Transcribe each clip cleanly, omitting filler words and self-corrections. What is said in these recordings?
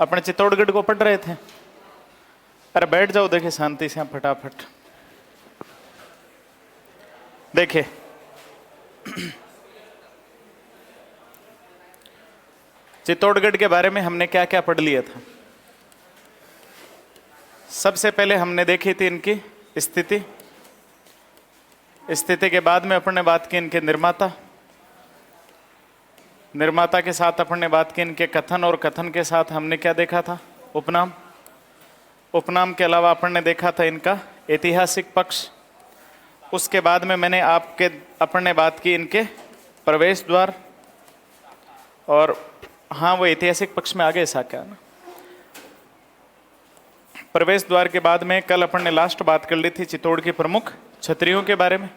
अपने चित्तौड़गढ़ को पढ़ रहे थे। अरे बैठ जाओ, देखिए शांति से फटाफट देखिए। चित्तौड़गढ़ के बारे में हमने क्या क्या पढ़ लिया था। सबसे पहले हमने देखी थी इनकी स्थिति, स्थिति के बाद में अपन ने बात की इनके निर्माता, निर्माता के साथ अपन ने बात की इनके कथन, और कथन के साथ हमने क्या देखा था, उपनाम। उपनाम के अलावा अपन ने देखा था इनका ऐतिहासिक पक्ष। उसके बाद में मैंने अपन ने बात की इनके प्रवेश द्वार, और हाँ वो ऐतिहासिक पक्ष में आगे ऐसा क्या ना, प्रवेश द्वार के बाद में कल अपन ने लास्ट बात कर ली थी चित्तौड़ की प्रमुख छतरियों के बारे में।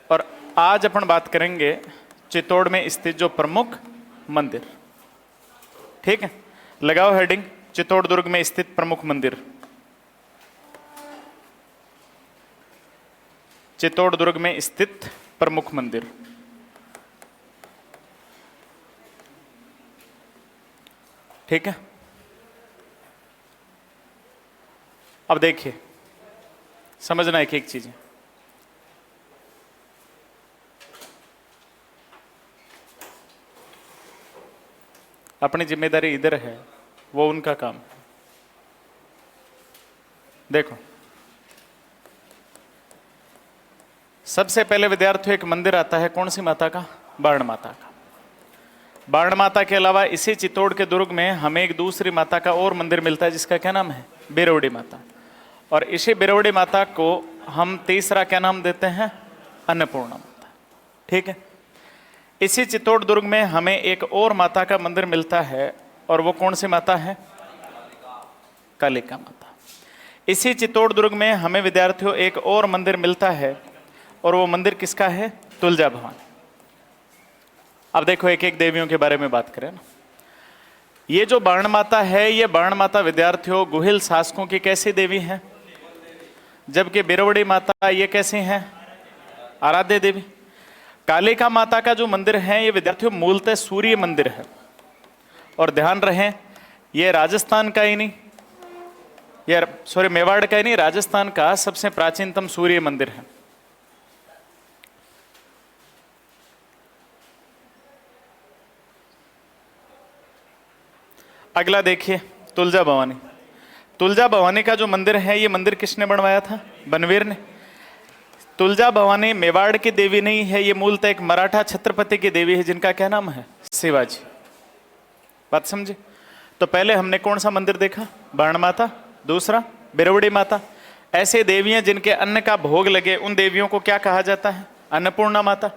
और आज अपन बात करेंगे चित्तौड़ में स्थित जो प्रमुख मंदिर। ठीक है, लगाओ हेडिंग, चित्तौड़ दुर्ग में स्थित प्रमुख मंदिर। चित्तौड़ दुर्ग में स्थित प्रमुख मंदिर। ठीक है, अब देखिए समझना एक एक चीज। अपनी जिम्मेदारी इधर है, वो उनका काम है। देखो सबसे पहले विद्यार्थियों एक मंदिर आता है, कौन सी माता का, बाण माता का। बाण माता के अलावा इसी चित्तौड़ के दुर्ग में हमें एक दूसरी माता का और मंदिर मिलता है जिसका क्या नाम है, बिरवड़ी माता। और इसी बिरवड़ी माता को हम तीसरा क्या नाम देते हैं, अन्नपूर्णा माता। ठीक है, इसी चित्तौड़ दुर्ग में हमें एक और माता का मंदिर मिलता है, और वो कौन सी माता है, कालिका माता। इसी चित्तौड़ दुर्ग में हमें विद्यार्थियों एक और मंदिर मिलता है, और वो मंदिर किसका है, तुलजा भवानी। अब देखो एक एक देवियों के बारे में बात करें ना। ये जो बाण माता है, ये बाण माता विद्यार्थियों गुहिल शासकों की कैसी देवी है, जबकि बिरवड़ी माता ये कैसी हैं, आराध्य देवी। कालिका माता का जो मंदिर है ये विद्यार्थियों मूलतः सूर्य मंदिर है, और ध्यान रहे ये राजस्थान का ही नहीं, ये सॉरी मेवाड़ का ही नहीं, राजस्थान का सबसे प्राचीनतम सूर्य मंदिर है। अगला देखिए तुलजा भवानी। तुलजा भवानी का जो मंदिर है ये मंदिर किसने बनवाया था, बनवीर ने। तुलजा भवानी मेवाड़ की देवी नहीं है, ये मूलतः एक मराठा छत्रपति की देवी है जिनका क्या नाम है, शिवाजी। बात समझे। तो पहले हमने कौन सा मंदिर देखा, बाण माता, दूसरा बिरवड़ी माता। ऐसे देवियां जिनके अन्न का भोग लगे उन देवियों को क्या कहा जाता है, अन्नपूर्णा माता।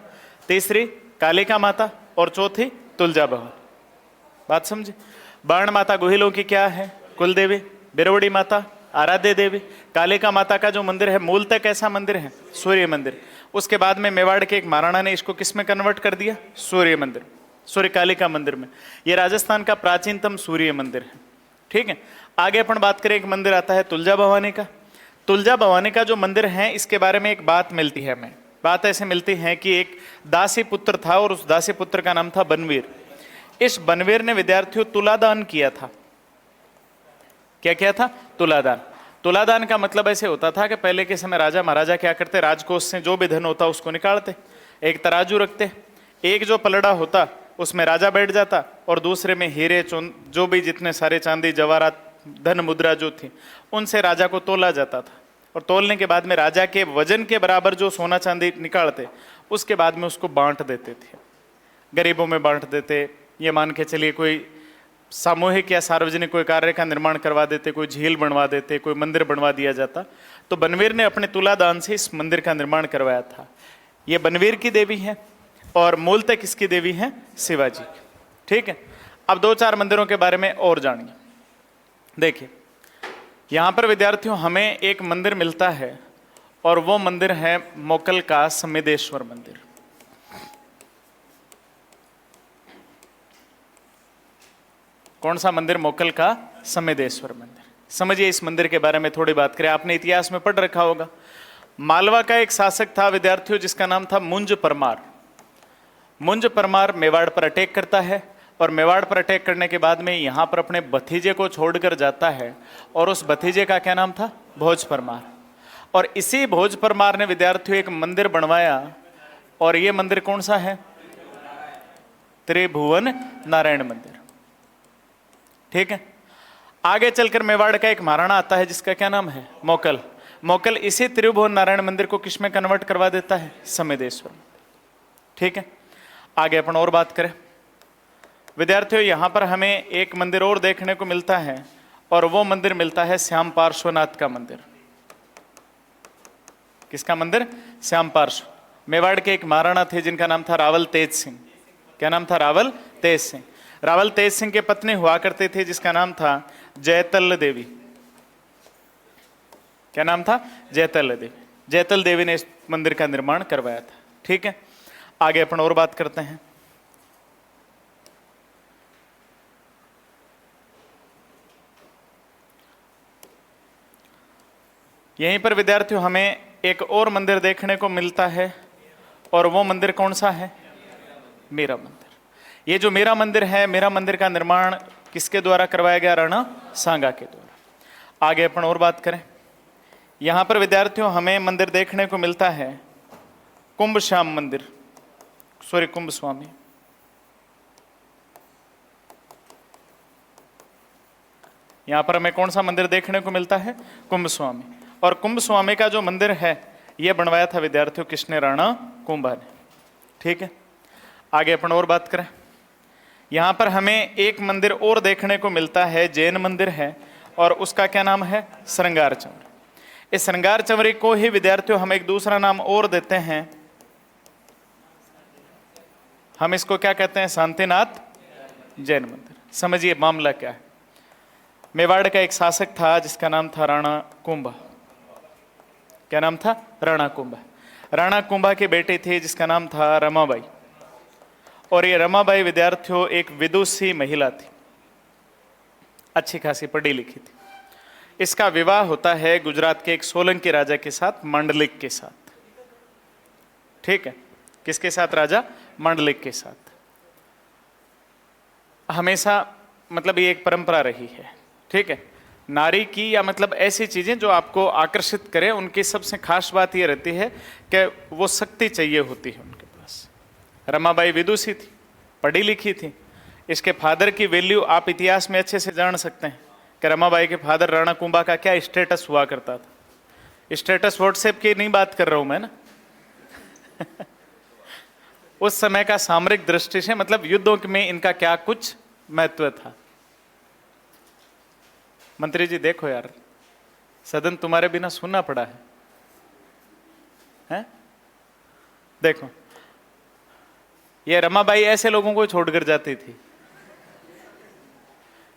तीसरी कालिका माता, और चौथी तुलजा भवानी। बात समझे। बाण माता गुहिलों की क्या है, कुल देवी। बिरवड़ी माता आराध्य देवी। कालिका माता का जो मंदिर है मूलतः कैसा मंदिर है, सूर्य मंदिर। उसके बाद में मेवाड़ के एक महाराणा ने इसको किस में कन्वर्ट कर दिया, सूर्य मंदिर, सूर्य कालिका मंदिर में। यह राजस्थान का प्राचीनतम सूर्य मंदिर है। ठीक है, आगे अपन बात करें, एक मंदिर आता है तुलजा भवानी का। तुलजा भवानी का जो मंदिर है इसके बारे में एक बात मिलती है हमें। बात ऐसे मिलती है कि एक दासी पुत्र था, और उस दासी पुत्र का नाम था बनवीर। इस बनवीर ने विद्यार्थियों तुलादान किया था। क्या किया था, तुलादान। तुलादान का मतलब ऐसे होता था कि पहले के समय राजा महाराजा क्या करते, राजकोष से जो भी धन होता उसको निकालते, एक तराजू रखते, एक जो पलड़ा होता उसमें राजा बैठ जाता, और दूसरे में हीरे जो भी जितने सारे चांदी जवाहरात धन मुद्रा जो थी उनसे राजा को तोला जाता था। और तोलने के बाद में राजा के वजन के बराबर जो सोना चांदी निकालते, उसके बाद में उसको बांट देते थे, गरीबों में बांट देते। ये मान के चलिए कोई सामूहिक या सार्वजनिक कोई कार्य का निर्माण करवा देते, कोई झील बनवा देते, कोई मंदिर बनवा दिया जाता। तो बनवीर ने अपने तुलादान से इस मंदिर का निर्माण करवाया था। ये बनवीर की देवी है, और मूलतः किसकी देवी है, शिवाजी। ठीक है, अब दो चार मंदिरों के बारे में और जानिए। देखिए यहां पर विद्यार्थियों हमें एक मंदिर मिलता है, और वो मंदिर है मोकल का समिदेश्वर मंदिर। कौन सा मंदिर, मोकल का समिदेश्वर मंदिर। समझिए इस मंदिर के बारे में थोड़ी बात करें। आपने इतिहास में पढ़ रखा होगा, मालवा का एक शासक था विद्यार्थियों जिसका नाम था मुंज परमार। मुंज परमार मेवाड़ पर अटैक करता है, और मेवाड़ पर अटैक करने के बाद में यहाँ पर अपने भतीजे को छोड़कर जाता है, और उस भतीजे का क्या नाम था? भोज परमार। और इसी भोज परमार ने विद्यार्थियों एक मंदिर बनवाया, और ये मंदिर कौन सा है? त्रिभुवन नारायण मंदिर। ठीक है। आगे चलकर मेवाड़ का एक महाराणा आता है जिसका क्या नाम है? मोकल। मोकल इसी त्रिभुवन नारायण मंदिर को किस में कन्वर्ट करवा देता है? समेदेश्वर। ठीक है। आगे अपन और बात करें विद्यार्थियों, यहां पर हमें एक मंदिर और देखने को मिलता है, और वो मंदिर मिलता है श्याम पार्श्वनाथ का मंदिर। किसका मंदिर? श्याम पार्श्व। मेवाड़ के एक महाराणा थे जिनका नाम था रावल तेज सिंह। क्या नाम था? रावल तेज सिंह। रावल तेज सिंह के पत्नी हुआ करते थे जिसका नाम था जयतल देवी। क्या नाम था? जयतल देवी। जयतल देवी ने इस मंदिर का निर्माण करवाया था। ठीक है। आगे अपन और बात करते हैं। यहीं पर विद्यार्थियों हमें एक और मंदिर देखने को मिलता है, और वो मंदिर कौन सा है? मीरा मंदिर। ये जो मीरा मंदिर है, मीरा मंदिर का निर्माण किसके द्वारा करवाया गया? राणा सांगा के द्वारा। आगे अपन और बात करें, यहां पर विद्यार्थियों हमें मंदिर देखने को मिलता है कुंभ श्याम मंदिर, सॉरी कुंभ स्वामी। यहां पर हमें कौन सा मंदिर देखने को मिलता है? कुंभ स्वामी। और कुंभ स्वामी का जो मंदिर है यह बनवाया था विद्यार्थियों किसने? राणा कुंभा ने। ठीक है। आगे अपन और बात करें, यहां पर हमें एक मंदिर और देखने को मिलता है, जैन मंदिर है, और उसका क्या नाम है? श्रृंगार चंवरी। इस श्रृंगार चंवरी को ही विद्यार्थियों हम एक दूसरा नाम और देते हैं, हम इसको क्या कहते हैं? शांतिनाथ जैन मंदिर। समझिए मामला क्या है। मेवाड़ का एक शासक था जिसका नाम था राणा कुंभा। क्या नाम था? राणा कुंभा। राणा कुंभा की बेटी थी जिसका नाम था रमाबाई, और ये रमाबाई विद्यार्थियों एक विदुषी महिला थी, अच्छी खासी पढ़ी लिखी थी। इसका विवाह होता है गुजरात के एक सोलंकी राजा के साथ, मंडलिक के साथ। ठीक है। किसके साथ? राजा मंडलिक के साथ। हमेशा मतलब ये एक परंपरा रही है। ठीक है। नारी की या मतलब ऐसी चीजें जो आपको आकर्षित करें, उनकी सबसे खास बात यह रहती है कि वो शक्ति चाहिए होती है उनके पास। रमाबाई विदुषी थी, पढ़ी लिखी थी। इसके फादर की वैल्यू आप इतिहास में अच्छे से जान सकते हैं कि रमाबाई के फादर राणा कुंभा का क्या स्टेटस हुआ करता था। स्टेटस व्हाट्सएप की नहीं बात कर रहा हूं मैं ना उस समय का सामरिक दृष्टि से मतलब युद्धों में इनका क्या कुछ महत्व था। मंत्री जी देखो यार, सदन तुम्हारे बिना सुनना पड़ा है, हैं? देखो, ये रमाबाई ऐसे लोगों को छोड़कर जाती थी।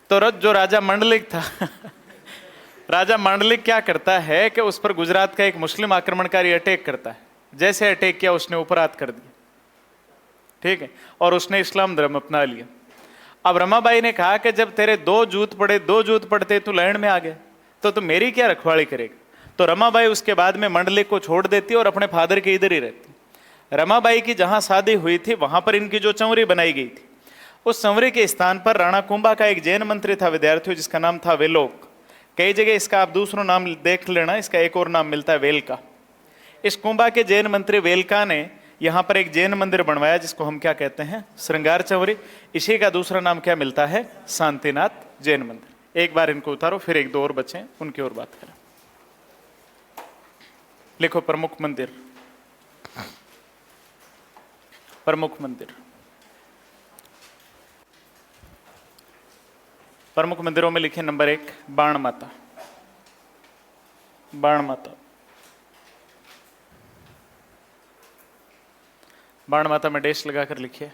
तो जो राजा मंडलिक था राजा मंडलिक क्या करता है कि उस पर गुजरात का एक मुस्लिम आक्रमणकारी अटैक करता है। जैसे अटैक किया उसने उपरात कर दिया। ठीक है। और उसने इस्लाम धर्म अपना लिया। अब रमाबाई ने कहा कि जब तेरे दो जूत पड़ते तू लैंड में आ गया, तो तू मेरी क्या रखवाली करेगा? तो रमाबाई उसके बाद में मंडलिक को छोड़ देती और अपने फादर के इधर ही रहती। रमाबाई की जहां शादी हुई थी वहां पर इनकी जो चंवरी बनाई गई थी, उस चंवरी के स्थान पर राणा कुंभा का एक जैन मंत्री था विद्यार्थियों, जिसका नाम था वेलोक। कई जगह इसका आप दूसरा नाम देख लेना, इसका एक और नाम मिलता है वेलका। इस कुंभा के जैन मंत्री वेलका ने यहां पर एक जैन मंदिर बनवाया जिसको हम क्या कहते हैं? श्रृंगार चंवरी। इसी का दूसरा नाम क्या मिलता है? शांतिनाथ जैन मंदिर। एक बार इनको उतारो, फिर एक दो और बचे उनकी और बात करें। लिखो प्रमुख मंदिर। प्रमुख मंदिर। प्रमुख मंदिरों में लिखे नंबर 1 बाण माता। बाण माता। बाण माता में डैश लगाकर लिखिए।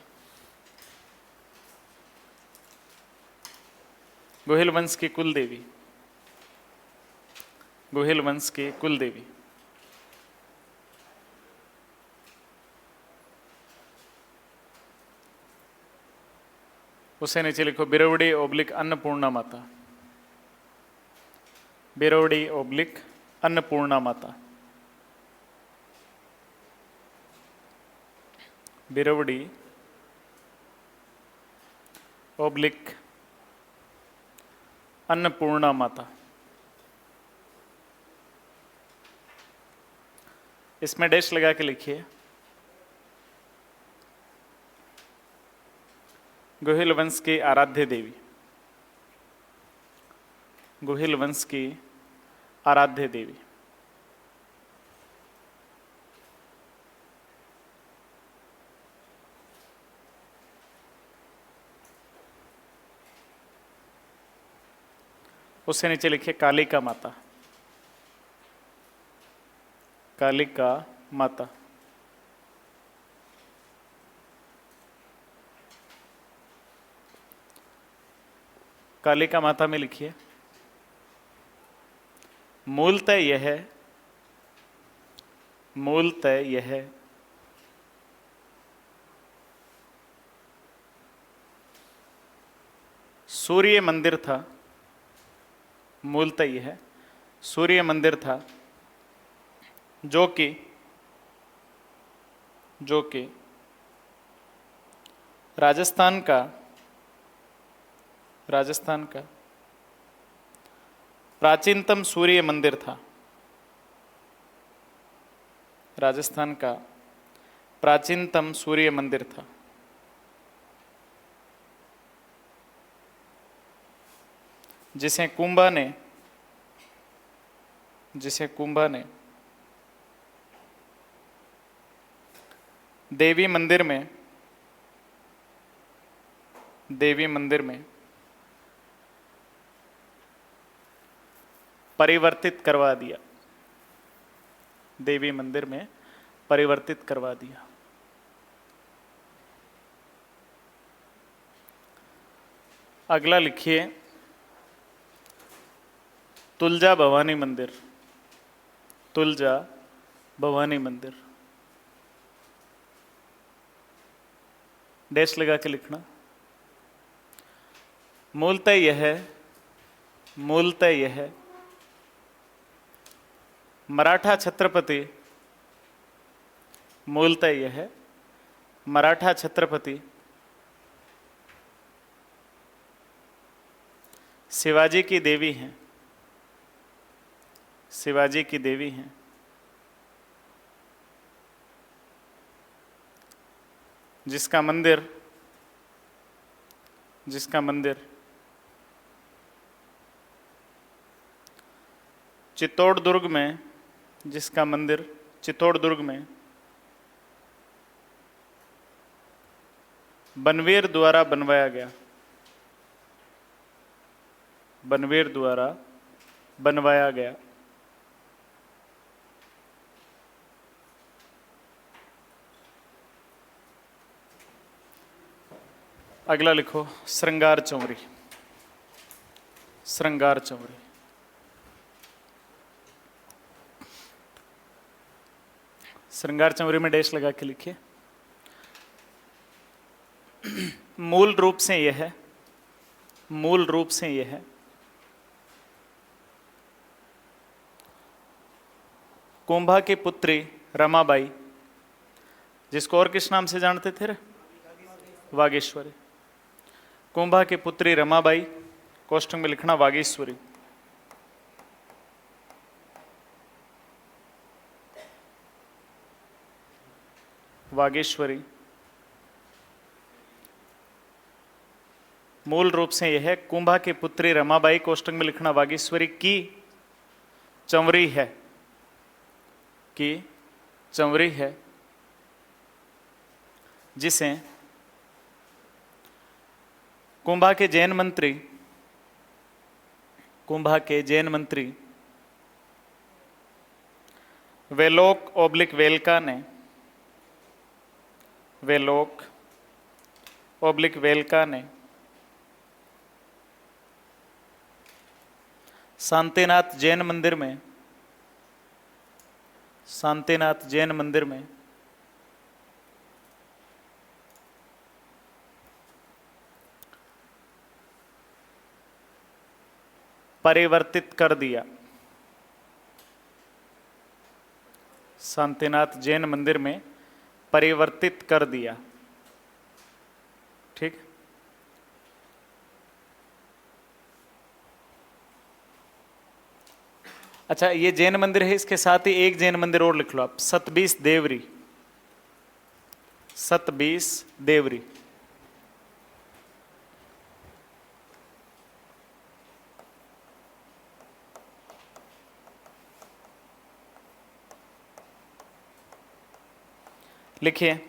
गोहिल वंश की कुल देवी। गोहिल वंश की कुल देवी। उससे नीचे लिखो बिरवड़ी ओब्लिक अन्नपूर्णा माता। बिरवड़ी ओब्लिक अन्नपूर्णा माता। बिरवड़ी ओब्लिक अन्नपूर्णा माता। इसमें डैश लगा के लिखिए गोहिल वंश की आराध्य देवी, गोहिल वंश की आराध्य देवी। उससे नीचे लिखिए कालिका माता, कालिका माता। कालिका माता में लिखिए मूलतः यह सूर्य मंदिर था, मूलतः यह सूर्य मंदिर था जो कि राजस्थान का प्राचीनतम सूर्य मंदिर था, राजस्थान का प्राचीनतम सूर्य मंदिर था। जिसे कुंभा ने देवी मंदिर में परिवर्तित करवा दिया, देवी मंदिर में परिवर्तित करवा दिया। अगला लिखिए तुलजा भवानी मंदिर, तुलजा भवानी मंदिर। डैश लगा के लिखना मूलतः यह मराठा छत्रपति, मूलतः यह मराठा छत्रपति शिवाजी की देवी हैं, शिवाजी की देवी हैं। जिसका मंदिर चित्तौड़ दुर्ग में बनवीर द्वारा बनवाया गया, बनवीर द्वारा बनवाया गया। अगला लिखो श्रृंगार चौरी, श्रृंगार चौरी। श्रृंगार चौरी में डैश लगा के लिखिए मूल रूप से यह कुंभा की पुत्री रमाबाई, जिसको और किस नाम से जानते थे? वागीश्वरी। कुंभा की पुत्री रमाबाई, कोष्टक में लिखना वागीश्वरी। वागीश्वरी मूल रूप से यह कुंभा की पुत्री रमाबाई, कोष्टक में लिखना वागीश्वरी की चंवरी है, जिसे कुंभा के जैन मंत्री वेलोक ओब्लिक वेलका ने शांतिनाथ जैन मंदिर में परिवर्तित कर दिया, शांतिनाथ जैन मंदिर में परिवर्तित कर दिया। ठीक, अच्छा, ये जैन मंदिर है, इसके साथ ही एक जैन मंदिर और लिख लो आप, सतबीस देवरी। सतबीस देवरी। लिखिए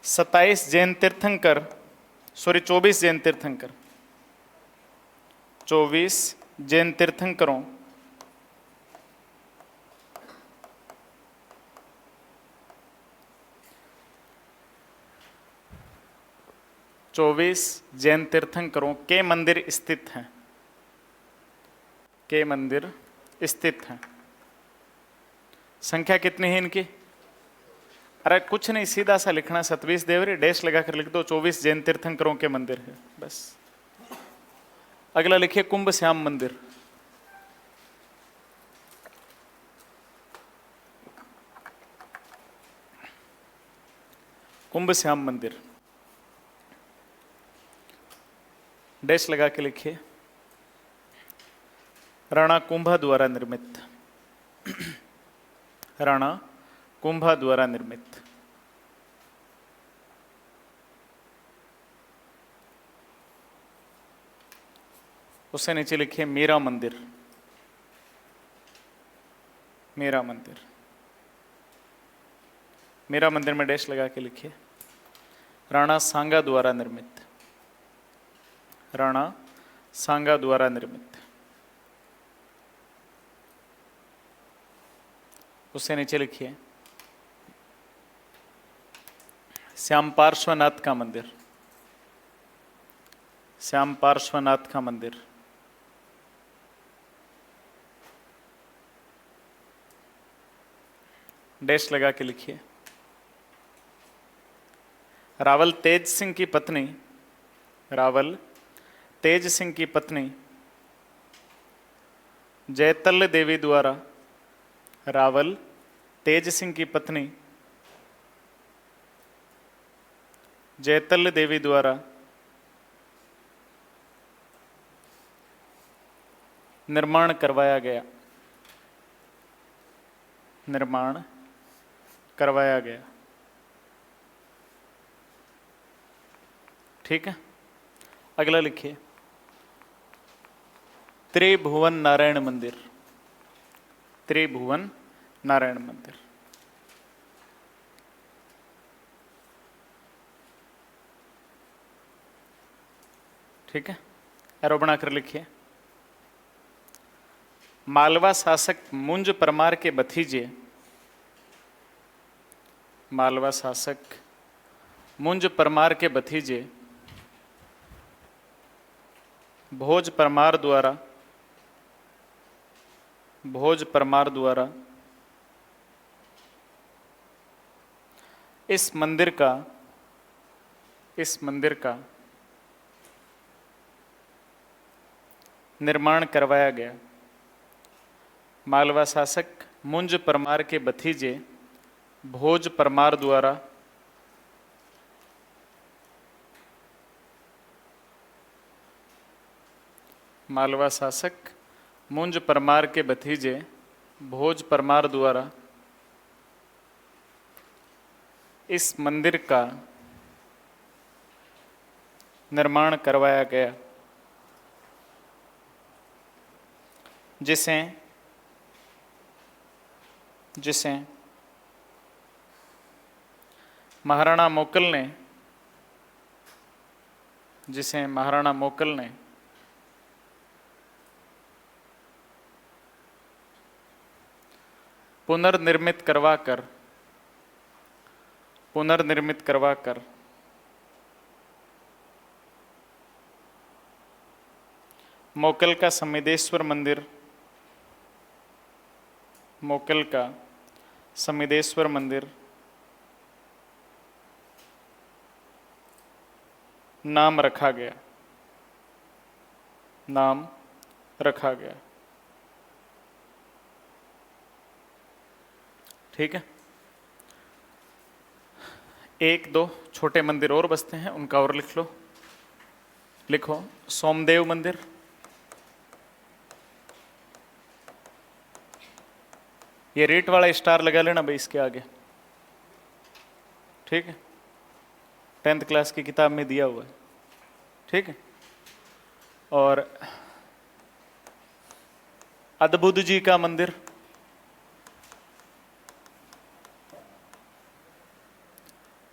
27 जैन तीर्थंकर, सॉरी 24 जैन तीर्थंकर, 24 जैन तीर्थंकरों 24 जैन तीर्थंकरों के मंदिर स्थित हैं, के मंदिर स्थित हैं। संख्या कितनी है इनकी? अरे कुछ नहीं, सीधा सा लिखना, 27 देवरी डैश लगाकर लिख दो, 24 जैन तीर्थंकरों के मंदिर है, बस। अगला लिखिए कुंभ श्याम मंदिर। कुंभ श्याम मंदिर डैश लगा के लिखिए, राणा कुंभा द्वारा निर्मित, राणा कुंभा द्वारा निर्मित। उससे नीचे लिखिए मीरा मंदिर, मीरा मंदिर। मीरा मंदिर में डैश लगा के लिखिए, राणा सांगा द्वारा निर्मित, राणा सांगा द्वारा निर्मित। उससे नीचे लिखिए श्याम पार्श्वनाथ का मंदिर, श्याम पार्श्वनाथ का मंदिर। डैश लगा के लिखिए रावल तेज सिंह की पत्नी, रावल तेज सिंह की पत्नी जयतल देवी द्वारा, रावल तेज सिंह की पत्नी जयतल देवी द्वारा निर्माण करवाया गया, निर्माण करवाया गया। ठीक है, अगला लिखिए त्रिभुवन नारायण मंदिर, त्रिभुवन नारायण मंदिर। ठीक है, एरो बनाकर लिखिए मालवा शासक मुंज परमार के भतीजे, मालवा शासक मुंज परमार के भतीजे भोज परमार द्वारा, भोज परमार द्वारा इस मंदिर का, इस मंदिर का निर्माण करवाया गया। मालवा शासक मुंज परमार के भतीजे भोज परमार द्वारा मालवा शासक मुंज परमार के भतीजे भोज परमार द्वारा इस मंदिर का निर्माण करवाया गया, जिसे जिसे महाराणा मोकल ने, जिसे महाराणा मोकल ने पुनर्निर्मित करवाकर, पुनर्निर्मित करवाकर मोकल का समिदेश्वर मंदिर, मोकल का समिदेश्वर मंदिर नाम रखा गया, नाम रखा गया। ठीक है, एक दो छोटे मंदिर और बसते हैं, उनका और लिख लो। लिखो सोमदेव मंदिर, ये रेट वाला स्टार लगा लेना भाई इसके आगे, ठीक है, 10th क्लास की किताब में दिया हुआ है, ठीक है। और अद्भुत जी का मंदिर,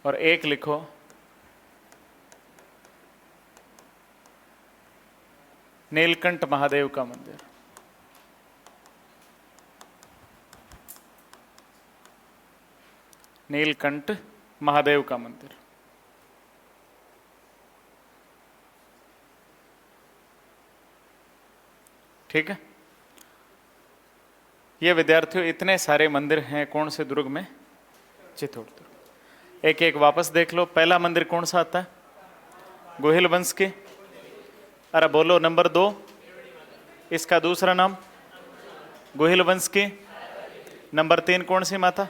और एक लिखो नीलकंठ महादेव का मंदिर। नीलकंठ महादेव का मंदिर, ठीक है। ये विद्यार्थियों इतने सारे मंदिर हैं, कौन से दुर्ग में? चित्तौड़ दुर्ग। एक एक वापस देख लो। पहला मंदिर कौन सा आता है? गोहिल वंश के, अरे बोलो नंबर 2, इसका दूसरा नाम गोहिल वंश के। नंबर 3 कौन सी माता?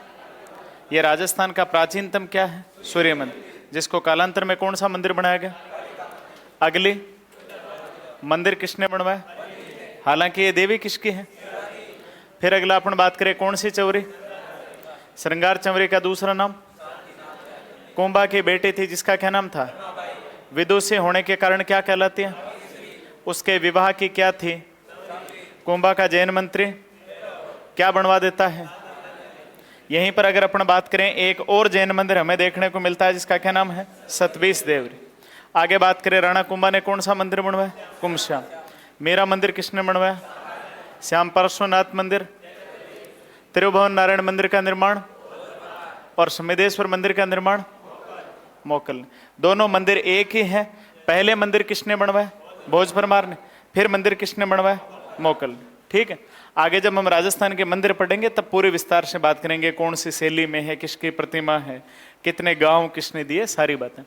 ये राजस्थान का प्राचीनतम क्या है? सूर्य मंदिर, जिसको कालांतर में कौन सा मंदिर बनाया गया? अगली मंदिर किसने बनवाया? हालांकि ये देवी किसकी है? फिर अगला अपन बात करें कौन सी चौरी? श्रृंगार चौरी का दूसरा नाम? कुंभा की बेटी थी जिसका क्या नाम था? विदुषी होने के कारण क्या कहलाती है? उसके विवाह की क्या थी? कुंभा का जैन मंत्री क्या बनवा देता है? यहीं पर अगर अपन बात करें एक और जैन मंदिर हमें देखने को मिलता है जिसका क्या नाम है? सतबीस देवरी। आगे बात करें राणा कुंभा ने कौन सा मंदिर बनवाया? कुंभश्याम। मेरा मंदिर किसने बनवाया? श्याम पार्श्वनाथ मंदिर। त्रिभुवन नारायण मंदिर का निर्माण और समिदेश्वर मंदिर का निर्माण मोकल। दोनों मंदिर एक ही हैं। पहले मंदिर किसने बनवाया? भोज परमार ने। फिर मंदिर किसने बनवाया? मोकल। ठीक है, आगे जब हम राजस्थान के मंदिर पढ़ेंगे तब पूरे विस्तार से बात करेंगे कौन सी शैली में है, किसकी प्रतिमा है, कितने गांव किसने दिए, सारी बातें।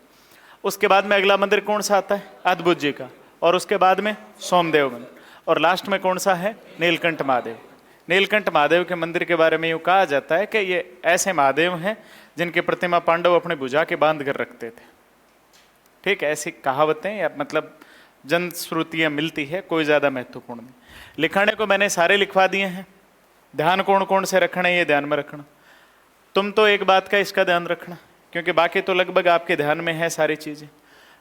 उसके बाद में अगला मंदिर कौन सा आता है? अद्भुत जी का। और उसके बाद में सोमदेव मंदिर। और लास्ट में कौन सा है? नीलकंठ महादेव। नीलकंठ महादेव के मंदिर के बारे में यूँ कहा जाता है कि ये ऐसे महादेव हैं जिनकी प्रतिमा पांडव अपने भुजा के बांध कर रखते थे। ठीक है, ऐसी कहावतें या मतलब जनश्रुतियाँ मिलती है, कोई ज़्यादा महत्वपूर्ण नहीं। लिखाने को मैंने सारे लिखवा दिए हैं। ध्यान कौन कौन से रखना है ये ध्यान में रखना। तुम तो एक बात का इसका ध्यान रखना, क्योंकि बाकी तो लगभग आपके ध्यान में है सारी चीज़ें।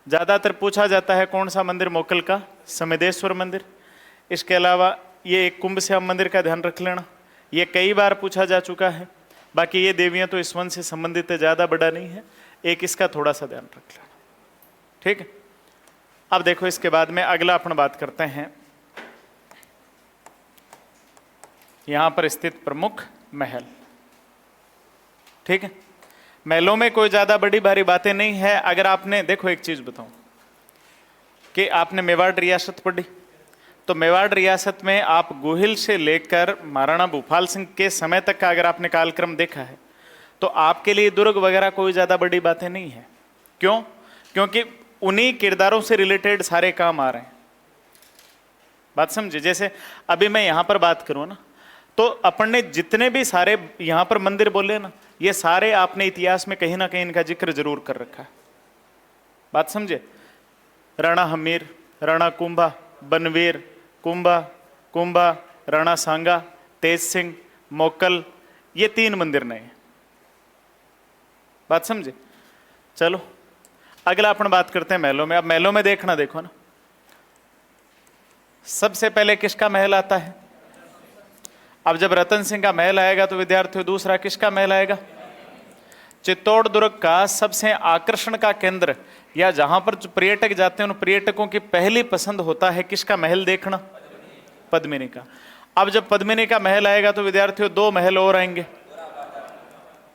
ज़्यादातर पूछा जाता है कौन सा मंदिर? मोकल का समिदेश्वर मंदिर। इसके अलावा ये एक कुंभश्याम मंदिर का ध्यान रख लेना, ये कई बार पूछा जा चुका है। बाकी ये देवियाँ तो इस वंश से संबंधित है, ज़्यादा बड़ा नहीं है। एक इसका थोड़ा सा ध्यान रख लेना, ठीक है। अब देखो इसके बाद में अगला अपन बात करते हैं यहाँ पर स्थित प्रमुख महल। ठीक है, महलों में कोई ज़्यादा बड़ी भारी बातें नहीं है। अगर आपने देखो एक चीज़ बताऊं कि आपने मेवाड़ रियासत पढ़ी, तो मेवाड़ रियासत में आप गोहिल से लेकर महाराणा भूपाल सिंह के समय तक का अगर आपने कालक्रम देखा है तो आपके लिए दुर्ग वगैरह कोई ज़्यादा बड़ी बातें नहीं है। क्यों? क्योंकि उन्हीं किरदारों से रिलेटेड सारे काम आ रहे हैं। बात समझे? जैसे अभी मैं यहाँ पर बात करूँ ना, तो अपन ने जितने भी सारे यहाँ पर मंदिर बोले ना, ये सारे आपने इतिहास में कहीं ना कहीं इनका जिक्र जरूर कर रखा है। बात समझे? राणा हमीर, राणा कुंभा, बनवीर, कुंभा, कुंभा, राणा सांगा, तेज सिंह, मोकल, ये 3 मंदिर नए। बात समझे? चलो अगला अपन बात करते हैं महलों में। अब महलों में देखना, देखो ना, सबसे पहले किसका महल आता है? अब जब रतन सिंह का महल आएगा तो विद्यार्थियों दूसरा किसका महल आएगा? चित्तौड़ दुर्ग का सबसे आकर्षण का केंद्र या जहां पर जो पर्यटक जाते हैं उन पर्यटकों की पहली पसंद होता है किसका महल देखना? पद्मिनी का। अब जब पद्मिनी का महल आएगा तो विद्यार्थियों 2 महल और आएंगे,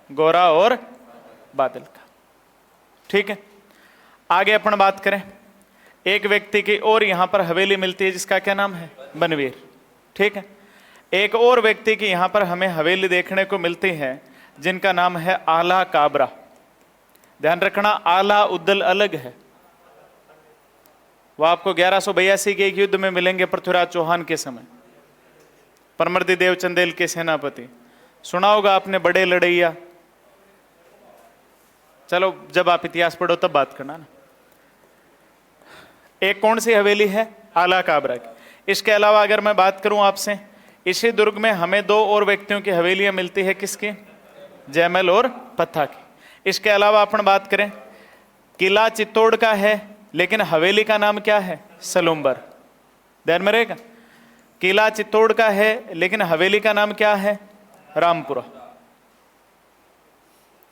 गोरा और बादल का। ठीक है, आगे अपन बात करें, एक व्यक्ति की और यहां पर हवेली मिलती है जिसका क्या नाम है? बनवीर। ठीक है, एक और व्यक्ति की यहां पर हमें हवेली देखने को मिलती है जिनका नाम है आला काबरा। ध्यान रखना, आला उद्दल अलग है। वो आपको 1182 के एक युद्ध में मिलेंगे पृथ्वीराज चौहान के समय, परमर्दी देव चंदेल के सेनापति। सुना होगा आपने बड़े लड़ैया। चलो जब आप इतिहास पढ़ो तब बात करना ना। एक कौन सी हवेली है? आला काबरा की। इसके अलावा अगर मैं बात करूं आपसे, इसी दुर्ग में हमें दो और व्यक्तियों की हवेलियां मिलती है, किसकी? जयमल और पत्था की। इसके अलावा अपन बात करें, किला चित्तौड़ का है लेकिन हवेली का नाम क्या है? सलूम्बर। ध्यान में रहेगा, किला चित्तौड़ का है लेकिन हवेली का नाम क्या है? रामपुरा।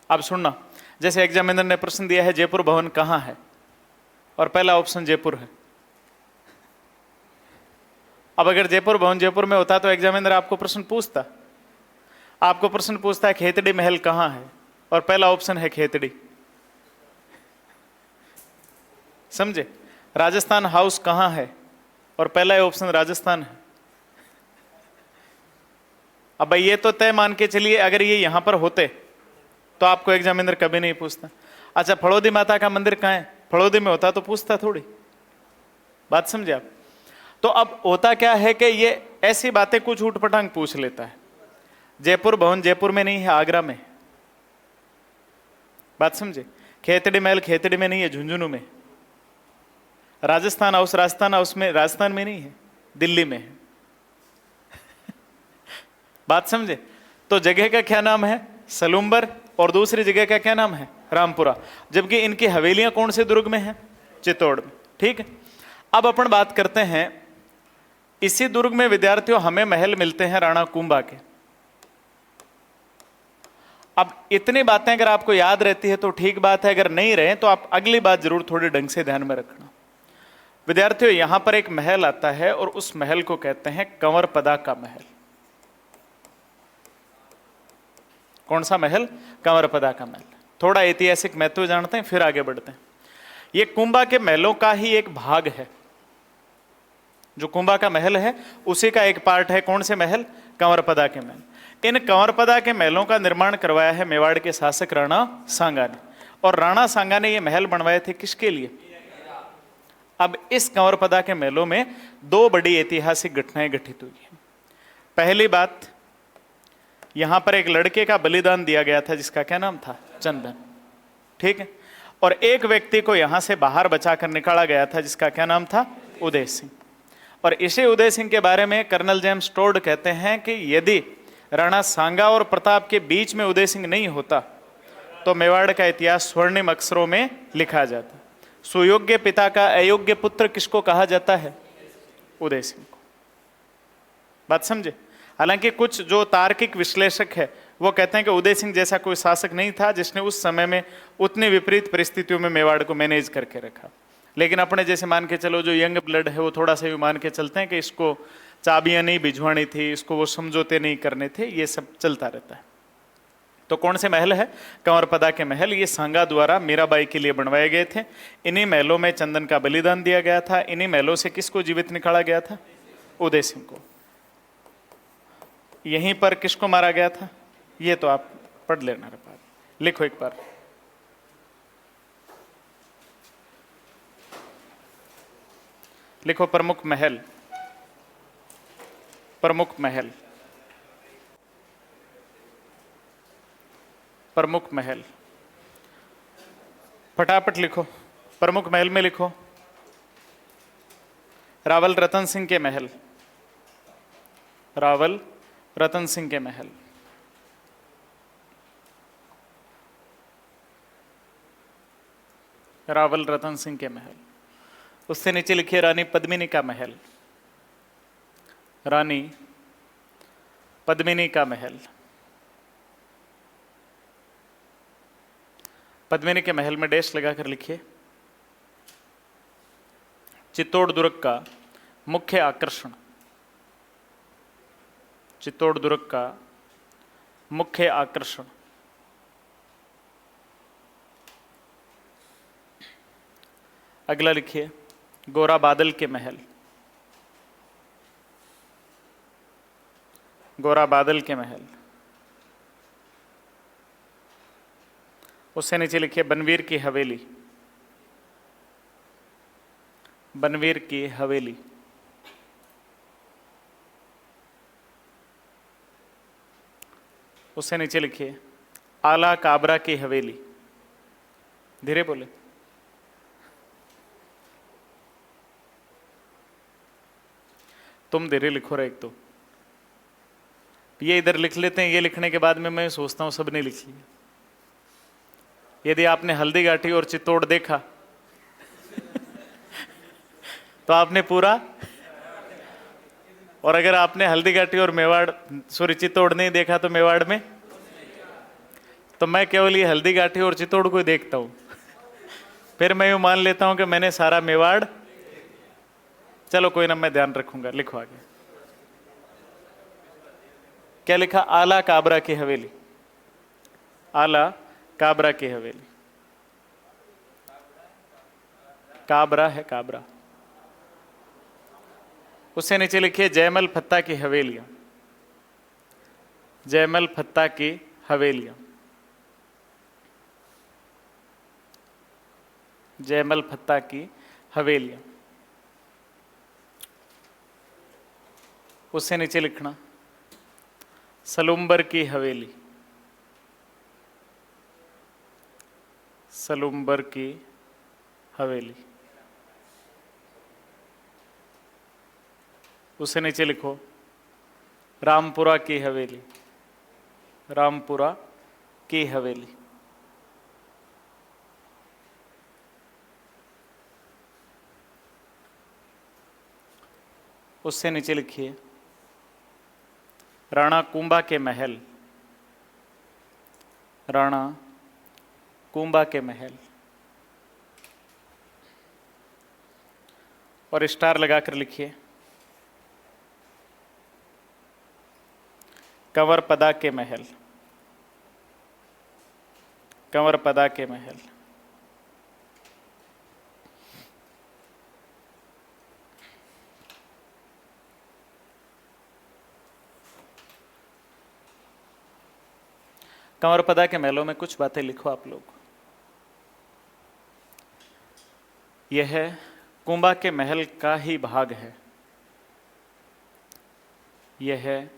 अब सुनना, जैसे एग्जामिनर ने प्रश्न दिया है जयपुर भवन कहां है, और पहला ऑप्शन जयपुर है। अब अगर जयपुर भवन जयपुर में होता तो एग्जामिनर आपको प्रश्न पूछता, आपको प्रश्न पूछता है खेतड़ी महल कहां है, और पहला ऑप्शन है खेतड़ी। समझे? राजस्थान हाउस कहां है, और पहला ऑप्शन राजस्थान है। अब भाई ये तो तय मान के चलिए अगर ये यहां पर होते तो आपको एग्जामिनर कभी नहीं पूछता। अच्छा, फड़ौदी माता का मंदिर कहां है, फड़ौदी में होता तो पूछता थोड़ी। बात समझे आप? तो अब होता क्या है कि ये ऐसी बातें कुछ ऊटपटांग पूछ लेता है। जयपुर भवन जयपुर में नहीं है, आगरा में। बात समझे? खेतड़ी महल खेतड़ी में नहीं है, झुंझुनू में। राजस्थान हाउस में राजस्थान में नहीं है, दिल्ली में है। बात समझे? तो जगह का क्या नाम है? सलूम्बर, और दूसरी जगह का क्या नाम है? रामपुरा। जबकि इनकी हवेलियां कौन से दुर्ग में है? चित्तौड़ में। ठीक है, अब अपन बात करते हैं, इसी दुर्ग में विद्यार्थियों हमें महल मिलते हैं राणा कुंभा के। अब इतनी बातें अगर आपको याद रहती है तो ठीक बात है, अगर नहीं रहे तो आप अगली बात जरूर थोड़ी ढंग से ध्यान में रखना। विद्यार्थियों, यहां पर एक महल आता है और उस महल को कहते हैं कंवरपदा का महल। कौन सा महल? कंवरपदा का महल। थोड़ा ऐतिहासिक महत्व जानते हैं फिर आगे बढ़ते हैं। यह कुंभा के महलों का ही एक भाग है। जो कुंभा का महल है उसी का एक पार्ट है। कौन से महल? कंवरपदा के महल। इन कंवरपदा के महलों का निर्माण करवाया है मेवाड़ के शासक राणा सांगा ने। और राणा सांगा ने ये महल बनवाए थे किसके लिए? अब इस कंवरपदा के महलों में दो बड़ी ऐतिहासिक घटनाएं घटित हुई हैं। पहली बात, यहां पर एक लड़के का बलिदान दिया गया था जिसका क्या नाम था? चंदन। ठीक है, और एक व्यक्ति को यहां से बाहर बचाकर निकाला गया था जिसका क्या नाम था? उदय सिंह। और इसी उदय सिंह के बारे में कर्नल जेम्स टोड कहते हैं कि यदि राणा सांगा और प्रताप के बीच में उदय सिंह नहीं होता तो मेवाड़ का इतिहास स्वर्णिम अक्षरों में लिखा जाता। सुयोग्य पिता का अयोग्य पुत्र किसको कहा जाता है? उदय सिंह को। बात समझे? हालांकि कुछ जो तार्किक विश्लेषक है वो कहते हैं कि उदय सिंह जैसा कोई शासक नहीं था जिसने उस समय में उतनी विपरीत परिस्थितियों में मेवाड़ को मैनेज करके रखा। लेकिन अपने जैसे मान के चलो जो यंग ब्लड है वो थोड़ा सा भी मान के चलते हैं कि इसको चाबियां नहीं भिजवानी थी, इसको वो समझौते नहीं करने थे, ये सब चलता रहता है। तो कौन से महल है? कंवरपदा के महल। ये सांगा द्वारा मीराबाई के लिए बनवाए गए थे। इन्हीं महलों में चंदन का बलिदान दिया गया था। इन्हीं महलों से किसको जीवित निकाला गया था? उदय सिंह को। यहीं पर किसको मारा गया था? ये तो आप पढ़ लेना। लिखो एक बार, लिखो प्रमुख महल। प्रमुख महल, प्रमुख महल, फटाफट लिखो। प्रमुख महल में लिखो रावल रतन सिंह के महल। रावल रतन सिंह के महल। रावल रतन सिंह के महल। उससे नीचे लिखिए रानी पद्मिनी का महल। रानी पद्मिनी का महल। पद्मिनी के महल में डैश लगाकर लिखिए चित्तौड़ दुर्ग का मुख्य आकर्षण। चित्तौड़ दुर्ग का मुख्य आकर्षण। अगला लिखिए गोरा बादल के महल। गोरा बादल के महल। उससे नीचे लिखिए बनवीर की हवेली। बनवीर की हवेली। उससे नीचे लिखिए आला काबरा की हवेली। धीरे बोले। तुम धीरे लिखो रहे एक तो। ये इधर लिख लेते हैं, ये लिखने के बाद में मैं सोचता हूँ सबने लिख लिया। यदि आपने हल्दीघाटी और चित्तौड़ देखा तो आपने पूरा, और अगर आपने हल्दीघाटी और मेवाड़ चित्तौड़ नहीं देखा तो मेवाड़ में, तो मैं केवल ये हल्दीघाटी और चित्तौड़ को ही देखता हूं, फिर मैं यूं मान लेता हूं कि मैंने सारा मेवाड़। चलो कोई ना, मैं ध्यान रखूंगा। लिखो आगे क्या लिखा, आला काबरा की हवेली। आला काबरा की हवेली, काबरा है काबरा। उससे नीचे लिखिए जयमल फत्ता की हवेलियां। जयमल फत्ता की हवेलियां, जयमल फत्ता की हवेलियां। उससे नीचे लिखना सलूम्बर की हवेली। सलूम्बर की हवेली। उससे नीचे लिखो रामपुरा की हवेली। रामपुरा की हवेली। उससे नीचे लिखिए राणा कुंभा के महल। राणा कुंभा के महल, और स्टार लगाकर लिखिए कंवर पदा के महल। कंवर पदा के महल। कंवर पदा के महलों में कुछ बातें लिखो आप लोग। यह कुंभा के महल का ही भाग है। यह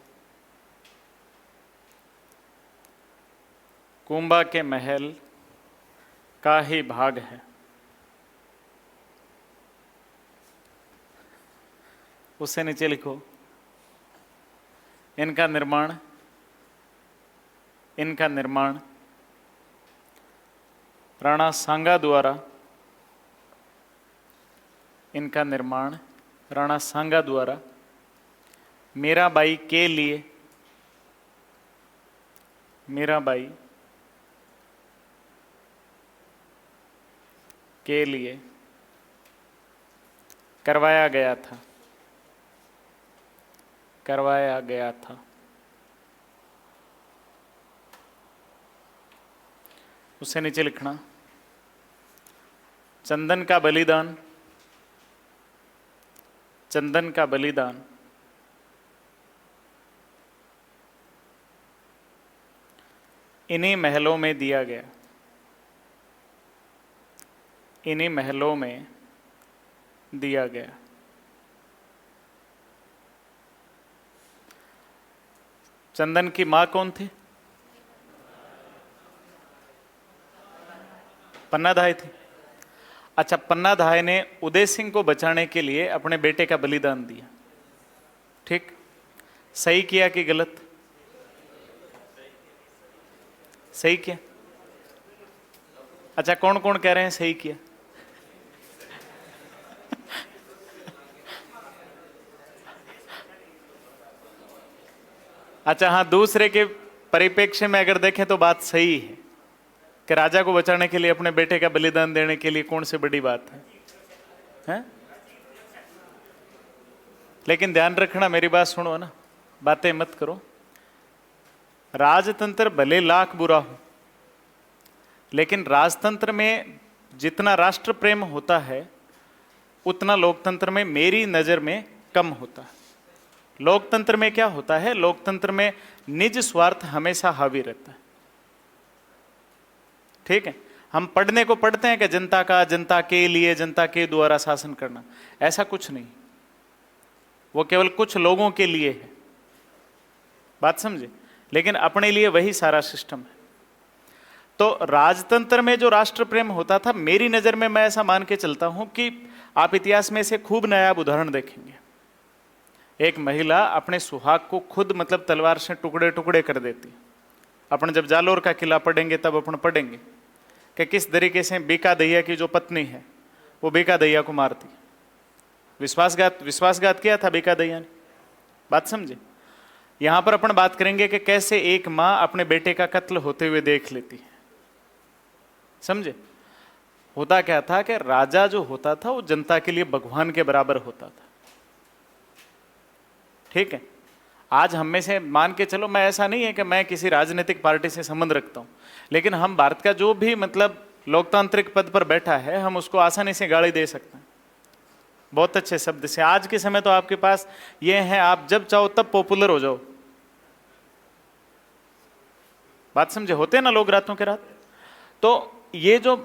कुंभा के महल का ही भाग है। उससे नीचे लिखो इनका निर्माण, इनका निर्माण राणा सांगा द्वारा, इनका निर्माण राणा सांगा द्वारा मीराबाई के लिए, मीराबाई के लिए करवाया गया था। करवाया गया था। उससे नीचे लिखना चंदन का बलिदान, चंदन का बलिदान इन्हीं महलों में दिया गया। इन्हीं महलों में दिया गया। चंदन की मां कौन थी? पन्नाधाय थी। अच्छा, पन्नाधाय ने उदय सिंह को बचाने के लिए अपने बेटे का बलिदान दिया। ठीक, सही किया कि गलत? सही किया। अच्छा, कौन कौन कह रहे हैं सही किया? अच्छा हाँ, दूसरे के परिप्रेक्ष्य में अगर देखें तो बात सही है कि राजा को बचाने के लिए अपने बेटे का बलिदान देने के लिए कौन सी बड़ी बात है, हैं? लेकिन ध्यान रखना, मेरी बात सुनो ना, बातें मत करो। राजतंत्र भले लाख बुरा हो, लेकिन राजतंत्र में जितना राष्ट्र प्रेम होता है उतना लोकतंत्र में मेरी नजर में कम होता है। लोकतंत्र में क्या होता है? लोकतंत्र में निज स्वार्थ हमेशा हावी रहता है। ठीक है, हम पढ़ने को पढ़ते हैं कि जनता का, जनता के लिए, जनता के द्वारा शासन करना, ऐसा कुछ नहीं। वो केवल कुछ लोगों के लिए है, बात समझे, लेकिन अपने लिए वही सारा सिस्टम है। तो राजतंत्र में जो राष्ट्र प्रेम होता था, मेरी नजर में मैं ऐसा मान के चलता हूं कि आप इतिहास में से खूब नायाब उदाहरण देखेंगे। एक महिला अपने सुहाग को खुद मतलब तलवार से टुकड़े टुकड़े कर देती। अपन जब जालोर का किला पढ़ेंगे तब अपन पढ़ेंगे कि किस तरीके से बीका दैया की जो पत्नी है वो बीका दैया को मारती। विश्वासघात किया था बीका दैया ने। बात समझे? यहां पर अपन बात करेंगे कि कैसे एक मां अपने बेटे का कत्ल होते हुए देख लेती है। समझे? होता क्या था कि राजा जो होता था वो जनता के लिए भगवान के बराबर होता था। ठीक है, आज हम में से मान के चलो, मैं ऐसा नहीं है कि मैं किसी राजनीतिक पार्टी से संबंध रखता हूं, लेकिन हम भारत का जो भी मतलब लोकतांत्रिक पद पर बैठा है हम उसको आसानी से गाली दे सकते हैं बहुत अच्छे शब्द से। आज के समय तो आपके पास ये है, आप जब चाहो तब पॉपुलर हो जाओ। बात समझे? होते हैं ना लोग रातों के रात। तो ये जो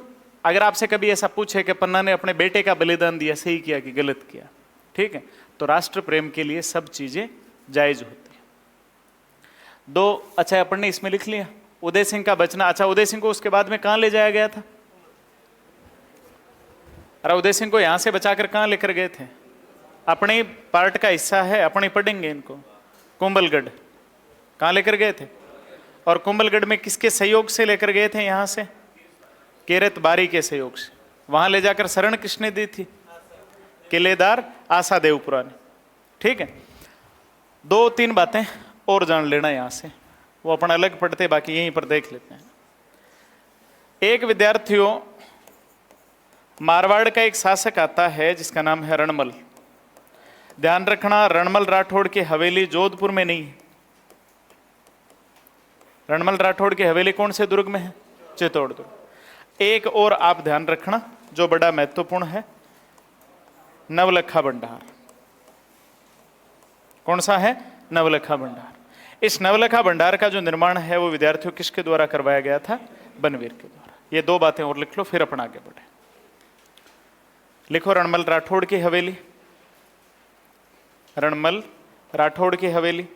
अगर आपसे कभी ऐसा पूछे कि पन्ना ने अपने बेटे का बलिदान दिया, सही किया कि गलत किया, ठीक है, तो राष्ट्र प्रेम के लिए सब चीजें जायज होती है। दो, अच्छा अपन ने इसमें लिख लिया उदय सिंह का बचना। अच्छा, उदय सिंह को उसके बाद में कहां ले जाया गया था? अरे उदय सिंह को यहां से बचाकर कहां लेकर गए थे? अपने पार्ट का हिस्सा है, अपने पढ़ेंगे इनको। कुंभलगढ़ कहां लेकर गए थे? और कुंभलगढ़ में किसके सहयोग से लेकर गए थे? यहां से केरत बारी के सहयोग से। वहां ले जाकर शरण किसने दी थी? किलेदार आसादेवपुरा ने। ठीक है, दो तीन बातें और जान लेना यहां से, वो अपन अलग पढ़ते, बाकी यहीं पर देख लेते हैं। एक विद्यार्थियों, मारवाड़ का एक शासक आता है जिसका नाम है रणमल। ध्यान रखना, रणमल राठौड़ की हवेली जोधपुर में नहीं है। रणमल राठौड़ की हवेली कौन से दुर्ग में है? चित्तौड़ दुर्ग। एक और आप ध्यान रखना जो बड़ा महत्वपूर्ण है, नवलखा भंडार। कौन सा है? नवलखा भंडार। इस नवलखा भंडार का जो निर्माण है वो विद्यार्थियों किसके द्वारा करवाया गया था? बनवीर के द्वारा। ये दो बातें और लिख लो, फिर अपन आगे बढ़े। लिखो, रणमल राठौड़ की हवेली, रणमल राठौड़ की हवेली।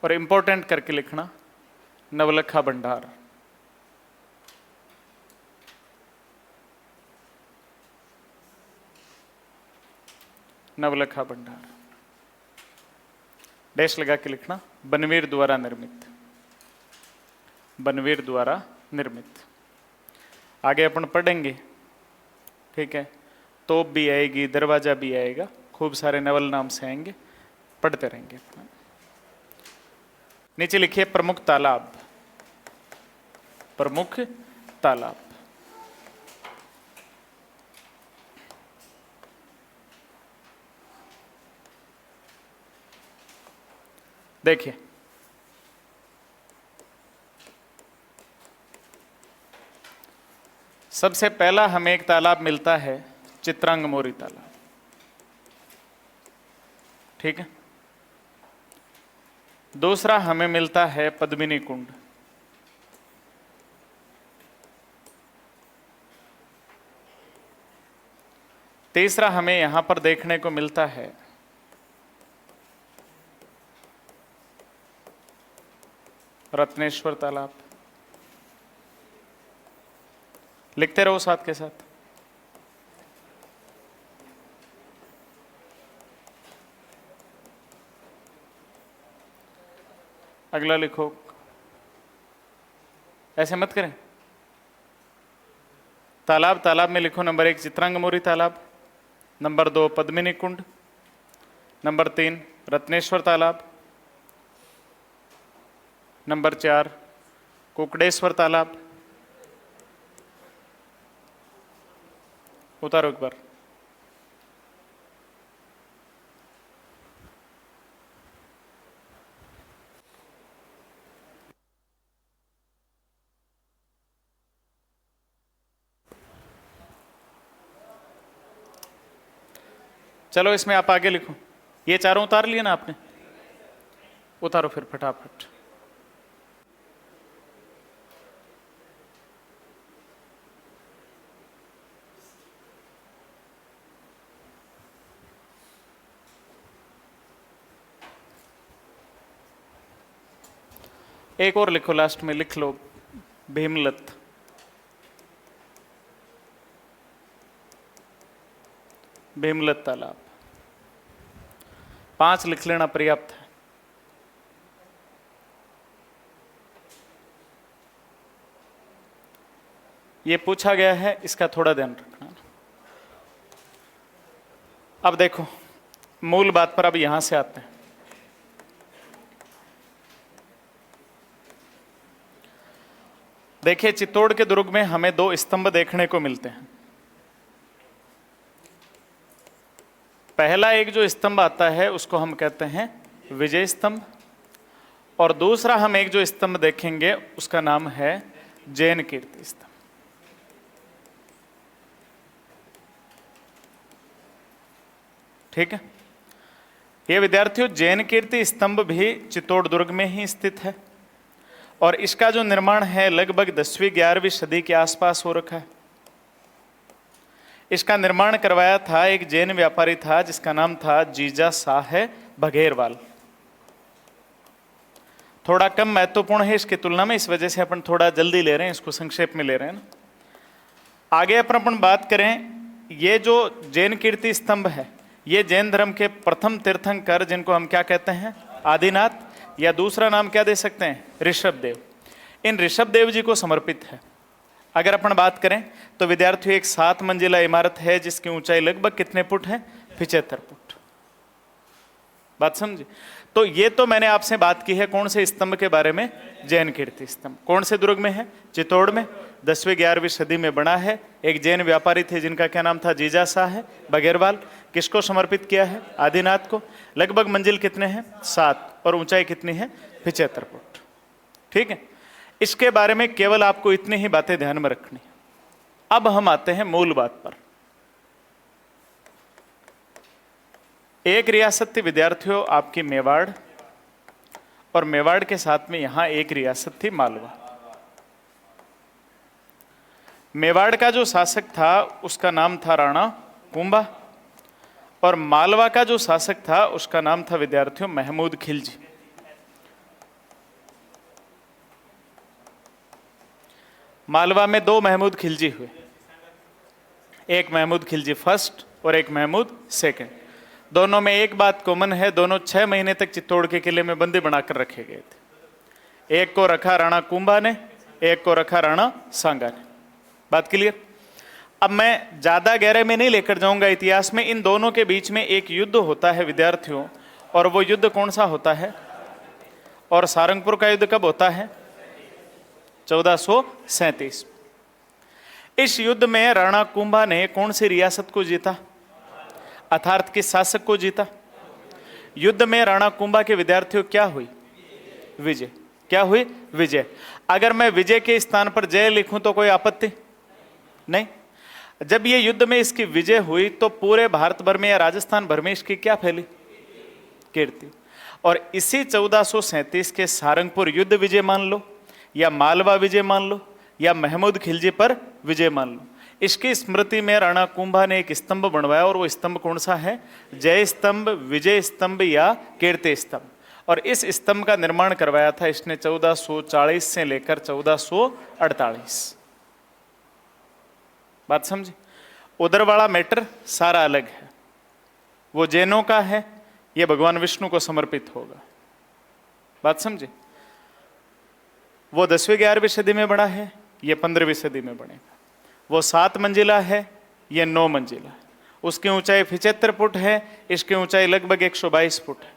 और इंपॉर्टेंट करके लिखना, नवलखा भंडार। नवलखा भंडार डैश लगा के लिखना, बनवीर द्वारा निर्मित। बनवीर द्वारा निर्मित। आगे अपन पढ़ेंगे, ठीक है, तोप भी आएगी, दरवाजा भी आएगा, खूब सारे नवल नाम से आएंगे, पढ़ते रहेंगे। नीचे लिखिए प्रमुख तालाब। प्रमुख तालाब। देखिए, सबसे पहला हमें एक तालाब मिलता है चित्रांगमोरी तालाब। ठीक है, दूसरा हमें मिलता है पद्मिनी कुंड। तीसरा हमें यहां पर देखने को मिलता है रत्नेश्वर तालाब। लिखते रहो साथ के साथ। अगला लिखो, ऐसे मत करें। तालाब, तालाब में लिखो नंबर 1 चित्रांगमोरी तालाब, नंबर 2 पद्मिनी कुंड, नंबर 3 रत्नेश्वर तालाब, नंबर 4 कुकड़ेश्वर तालाब। उतारो एक बार। चलो इसमें आप आगे लिखो। ये चारों उतार लिए ना आपने? उतारो फिर फटाफट। एक और लिखो, लास्ट में लिख लो भीमलत। भीमलत तालाब। 5 लिख लेना पर्याप्त है। ये पूछा गया है, इसका थोड़ा ध्यान रखना। अब देखो मूल बात पर, अब यहां से आते हैं। देखिए चित्तौड़ के दुर्ग में हमें 2 स्तंभ देखने को मिलते हैं। पहला एक जो स्तंभ आता है उसको हम कहते हैं विजय स्तंभ, और दूसरा हम एक जो स्तंभ देखेंगे उसका नाम है जैन कीर्ति स्तंभ। ठीक है, ये विद्यार्थियों जैन कीर्ति स्तंभ भी चित्तौड़ दुर्ग में ही स्थित है, और इसका जो निर्माण है लगभग 10वीं 11वीं सदी के आसपास हो रखा है। इसका निर्माण करवाया था एक जैन व्यापारी था जिसका नाम था जीजा शाह बघेरवाल। थोड़ा कम महत्वपूर्ण है इसकी तुलना में, इस वजह से अपन थोड़ा जल्दी ले रहे हैं, इसको संक्षेप में ले रहे हैं ना। आगे अपन बात करें, ये जो जैन कीर्ति स्तंभ है ये जैन धर्म के प्रथम तीर्थंकर, जिनको हम क्या कहते हैं आदिनाथ, या दूसरा नाम क्या दे सकते हैं ऋषभदेव, इन ऋषभदेव जी को समर्पित है। अगर अपन बात करें तो विद्यार्थियों एक 7 मंजिला इमारत है जिसकी ऊंचाई लगभग कितने फुट है 75 फुट। बात समझे? तो ये तो मैंने आपसे बात की है कौन से स्तंभ के बारे में, जैन कीर्ति स्तंभ। कौन से दुर्ग में है, चित्तौड़ में, 10वीं 11वीं सदी में बना है। एक जैन व्यापारी थे जिनका क्या नाम था जीजा शाह बघेरवाल। किसको समर्पित किया है, आदिनाथ को। लगभग मंजिल कितने हैं 7, और ऊंचाई कितनी है 75 फुट। ठीक है, इसके बारे में केवल आपको इतनी ही बातें ध्यान में रखनी। अब हम आते हैं मूल बात पर। एक रियासत थी विद्यार्थियों आपकी मेवाड़, और मेवाड़ के साथ में यहां एक रियासत थी मालवा। मेवाड़ का जो शासक था उसका नाम था राणा कुंभा, और मालवा का जो शासक था उसका नाम था विद्यार्थियों महमूद खिलजी। मालवा में 2 महमूद खिलजी हुए, एक महमूद खिलजी फर्स्ट और एक महमूद सेकंड। दोनों में एक बात कॉमन है, दोनों 6 महीने तक चित्तौड़ के किले में बंदी बनाकर रखे गए थे। एक को रखा राणा कुंभा ने, एक को रखा राणा सांगा ने। बात क्लियर? अब मैं ज्यादा गहरे में नहीं लेकर जाऊंगा इतिहास में। इन दोनों के बीच में एक युद्ध होता है विद्यार्थियों, और वो युद्ध कौन सा होता है, और सारंगपुर का युद्ध कब होता है 1437। इस युद्ध में राणा कुंभा ने कौन सी रियासत को जीता, अर्थात किस शासक को जीता। युद्ध में राणा कुंभा के विद्यार्थियों क्या हुई, विजय। क्या हुई, विजय। अगर मैं विजय के स्थान पर जय लिखूं तो कोई आपत्ति नहीं। जब ये युद्ध में इसकी विजय हुई तो पूरे भारत भर में या राजस्थान भर में इसकी क्या फैली, कीर्ति। और इसी 1437 के सारंगपुर युद्ध विजय मान लो, या मालवा विजय मान लो, या महमूद खिलजी पर विजय मान लो, इसकी स्मृति में राणा कुंभा ने एक स्तंभ बनवाया। और वो स्तंभ कौन सा है, जय स्तंभ, विजय स्तंभ या कीर्ति स्तंभ। और इस स्तंभ का निर्माण करवाया था इसने 1440 से लेकर 1448। बात समझे? उधर वाला मैटर सारा अलग है, वो जैनों का है, ये भगवान विष्णु को समर्पित होगा। बात समझे? वो 10वीं 11वीं सदी में बना है, ये 15वीं सदी में बनेगा। वो 7 मंजिला है, ये 9 मंजिला है। उसकी ऊंचाई 75 फुट है, इसकी ऊंचाई लगभग 122 फुट है।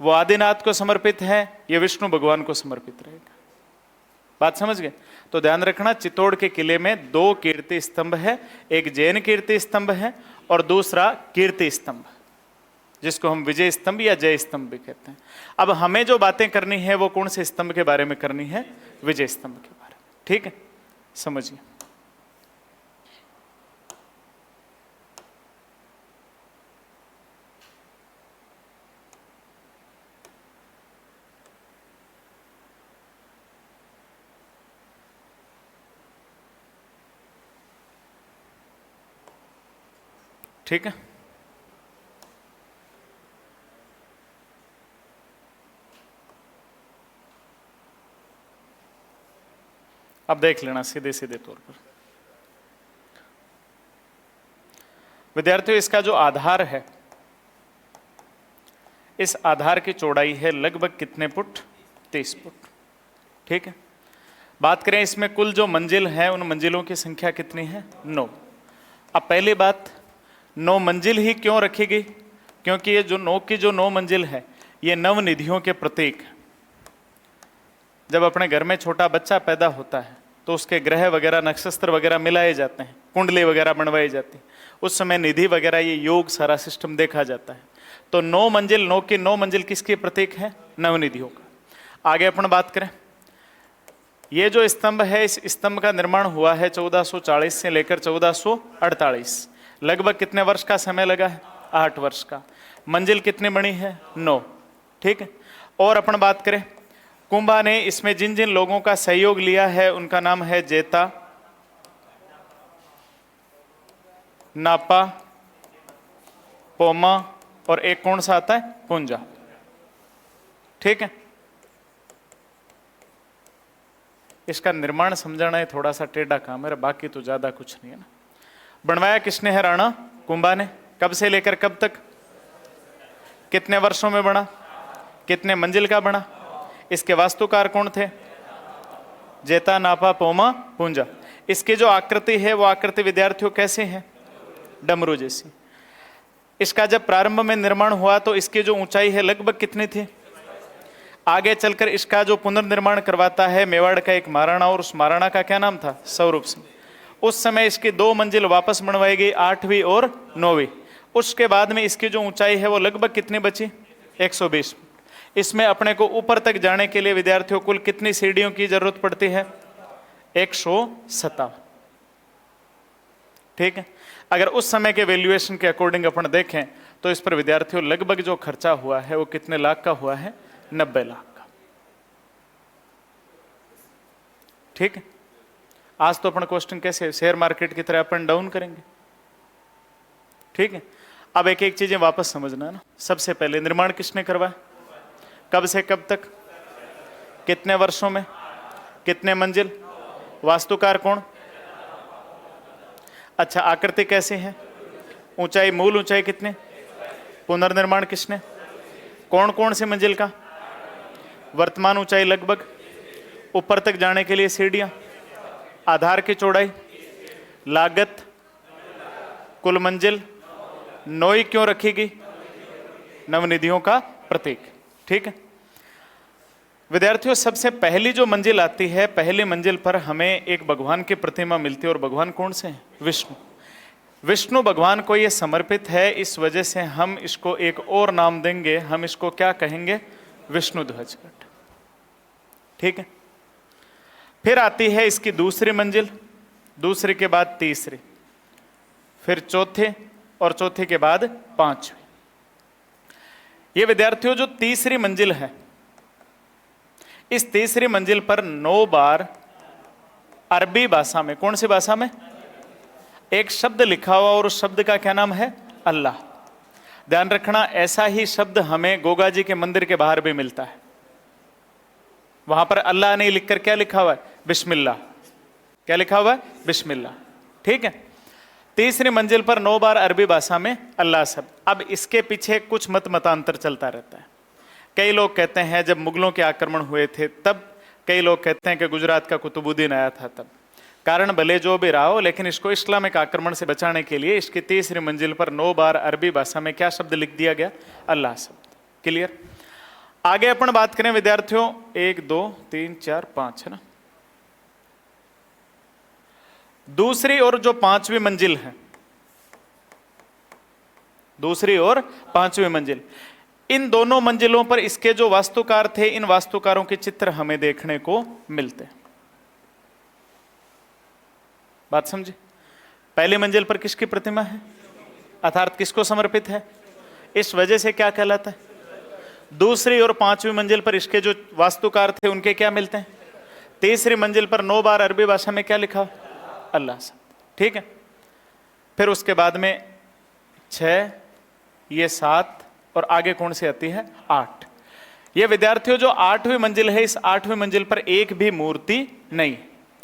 वो आदिनाथ को समर्पित है, ये विष्णु भगवान को समर्पित रहेगा। बात समझ गए? तो ध्यान रखना, चित्तौड़ के किले में 2 कीर्ति स्तंभ है, एक जैन कीर्ति स्तंभ है और दूसरा कीर्ति स्तंभ, जिसको हम विजय स्तंभ या जय स्तंभ भी कहते हैं। अब हमें जो बातें करनी है वो कौन से स्तंभ के बारे में करनी है, विजय स्तंभ के बारे में। ठीक है, समझिए। ठीक है, अब देख लेना सीधे सीधे तौर पर। विद्यार्थियों इसका जो आधार है, इस आधार की चौड़ाई है लगभग कितने फुट? 30 फुट। ठीक है, बात करें इसमें कुल जो मंजिल है उन मंजिलों की संख्या कितनी है? 9। अब पहली बात, 9 मंजिल ही क्यों रखी गई? क्योंकि ये जो 9 मंजिल है ये नवनिधियों के प्रतीक। जब अपने घर में छोटा बच्चा पैदा होता है तो उसके ग्रह वगैरह नक्षत्र वगैरह मिलाए जाते हैं, कुंडली वगैरह बनवाई जाती है, उस समय निधि वगैरह ये योग सारा सिस्टम देखा जाता है। तो 9 मंजिल, 9 की 9 मंजिल किसके प्रतीक है? नवनिधियों का। आगे अपन बात करें, ये जो स्तंभ है इस स्तंभ का निर्माण हुआ है 1440 से लेकर 1448। लगभग कितने वर्ष का समय लगा है? 8 वर्ष का। मंजिल कितनी बनी है? 9। ठीक है, और अपन बात करें, कुंभा ने इसमें जिन जिन लोगों का सहयोग लिया है उनका नाम है जेता, नापा, पोमा और एक कौन सा आता है? पुंजा। ठीक है, इसका निर्माण समझाना है थोड़ा सा टेढ़ा काम है, बाकी तो ज्यादा कुछ नहीं है ना। बनवाया किसने है? राणा कुंभा ने। कब से लेकर कब तक? कितने वर्षों में बना? कितने मंजिल का बना? इसके वास्तुकार कौन थे? जेता, नापा, पोमा, पुंजा। इसकी जो आकृति है वो आकृति विद्यार्थियों कैसे है? डमरू जैसी। इसका जब प्रारंभ में निर्माण हुआ तो इसकी जो ऊंचाई है लगभग कितनी थी? आगे चलकर इसका जो पुनर्निर्माण करवाता है मेवाड़ का एक महाराणा, और उस महाराणा का क्या नाम था? स्वरूप सिंह। उस समय इसकी 2 मंजिल वापस बनवाई गई, 8वीं और 9वीं। उसके बाद में इसकी जो ऊंचाई है वो लगभग कितनी बची? 120। इसमें अपने को ऊपर तक जाने के लिए विद्यार्थियों कुल कितनी सीढ़ियों की जरूरत पड़ती है? 157। ठीक है, अगर उस समय के वैल्यूएशन के अकॉर्डिंग अपन देखें तो इस पर विद्यार्थियों लगभग जो खर्चा हुआ है वो कितने लाख का हुआ है? 90 लाख का। ठीक है, आज तो अपन क्वेश्चन कैसे शेयर मार्केट की तरह अप एंड डाउन करेंगे। ठीक है, अब एक एक चीजें वापस समझना है ना। सबसे पहले निर्माण किसने करवाया? कब से कब तक? कितने वर्षों में? कितने मंजिल? वास्तुकार कौन? अच्छा, आकृति कैसे है? ऊंचाई, मूल ऊंचाई कितने? पुनर्निर्माण किसने? कौन कौन से मंजिल का? वर्तमान ऊंचाई लगभग, ऊपर तक जाने के लिए सीढ़ियां, आधार की चौड़ाई, लागत, कुल मंजिल। 9 ही क्यों रखी गई? नवनिधियों का प्रतीक। ठीक है विद्यार्थियों, सबसे पहली जो मंजिल आती है, पहली मंजिल पर हमें एक भगवान की प्रतिमा मिलती है, और भगवान कौन से हैं? विष्णु। विष्णु भगवान को ये समर्पित है, इस वजह से हम इसको एक और नाम देंगे। हम इसको क्या कहेंगे? विष्णु ध्वज घट। ठीक है, फिर आती है इसकी दूसरी मंजिल, दूसरी के बाद तीसरी, फिर चौथे, और चौथे के बाद 5वीं। ये विद्यार्थियों जो तीसरी मंजिल है, इस तीसरी मंजिल पर 9 बार अरबी भाषा में, कौन सी भाषा में? एक शब्द लिखा हुआ, और उस शब्द का क्या नाम है? अल्लाह। ध्यान रखना, ऐसा ही शब्द हमें गोगा जी के मंदिर के बाहर भी मिलता है। वहां पर अल्लाह नहीं लिखकर क्या लिखा हुआ है? बिस्मिल्लाह। क्या लिखा हुआ है? बिस्मिल्लाह। ठीक है, तीसरी मंजिल पर 9 बार अरबी भाषा में अल्लाह शब्द। अब इसके पीछे कुछ मतांतर चलता रहता है। कई लोग कहते हैं जब मुगलों के आक्रमण हुए थे तब, कई लोग कहते हैं कि गुजरात का कुतुबुद्दीन आया था तब। कारण भले जो भी रहा हो, लेकिन इसको इस्लामिक आक्रमण से बचाने के लिए इसकी तीसरी मंजिल पर 9 बार अरबी भाषा में क्या शब्द लिख दिया गया? अल्लाह शब्द। क्लियर? आगे अपन बात करें विद्यार्थियों, 1 2 3 4 5 है ना। दूसरी और जो 5वीं मंजिल है, दूसरी और 5वीं मंजिल, इन दोनों मंजिलों पर इसके जो वास्तुकार थे, इन वास्तुकारों के चित्र हमें देखने को मिलते हैं। बात समझे? पहली मंजिल पर किसकी प्रतिमा है? अर्थात किसको समर्पित है? इस वजह से क्या कहलाता है? दूसरी और 5वीं मंजिल पर इसके जो वास्तुकार थे उनके क्या मिलते हैं? तीसरी मंजिल पर 9 बार अरबी भाषा में क्या लिखा? अल्लाह शब्द। ठीक है, फिर उसके बाद में 6, ये 7, और आगे कौन सी आती है? 8। ये विद्यार्थियों जो 8वीं मंजिल है, इस 8वीं मंजिल पर एक भी मूर्ति नहीं।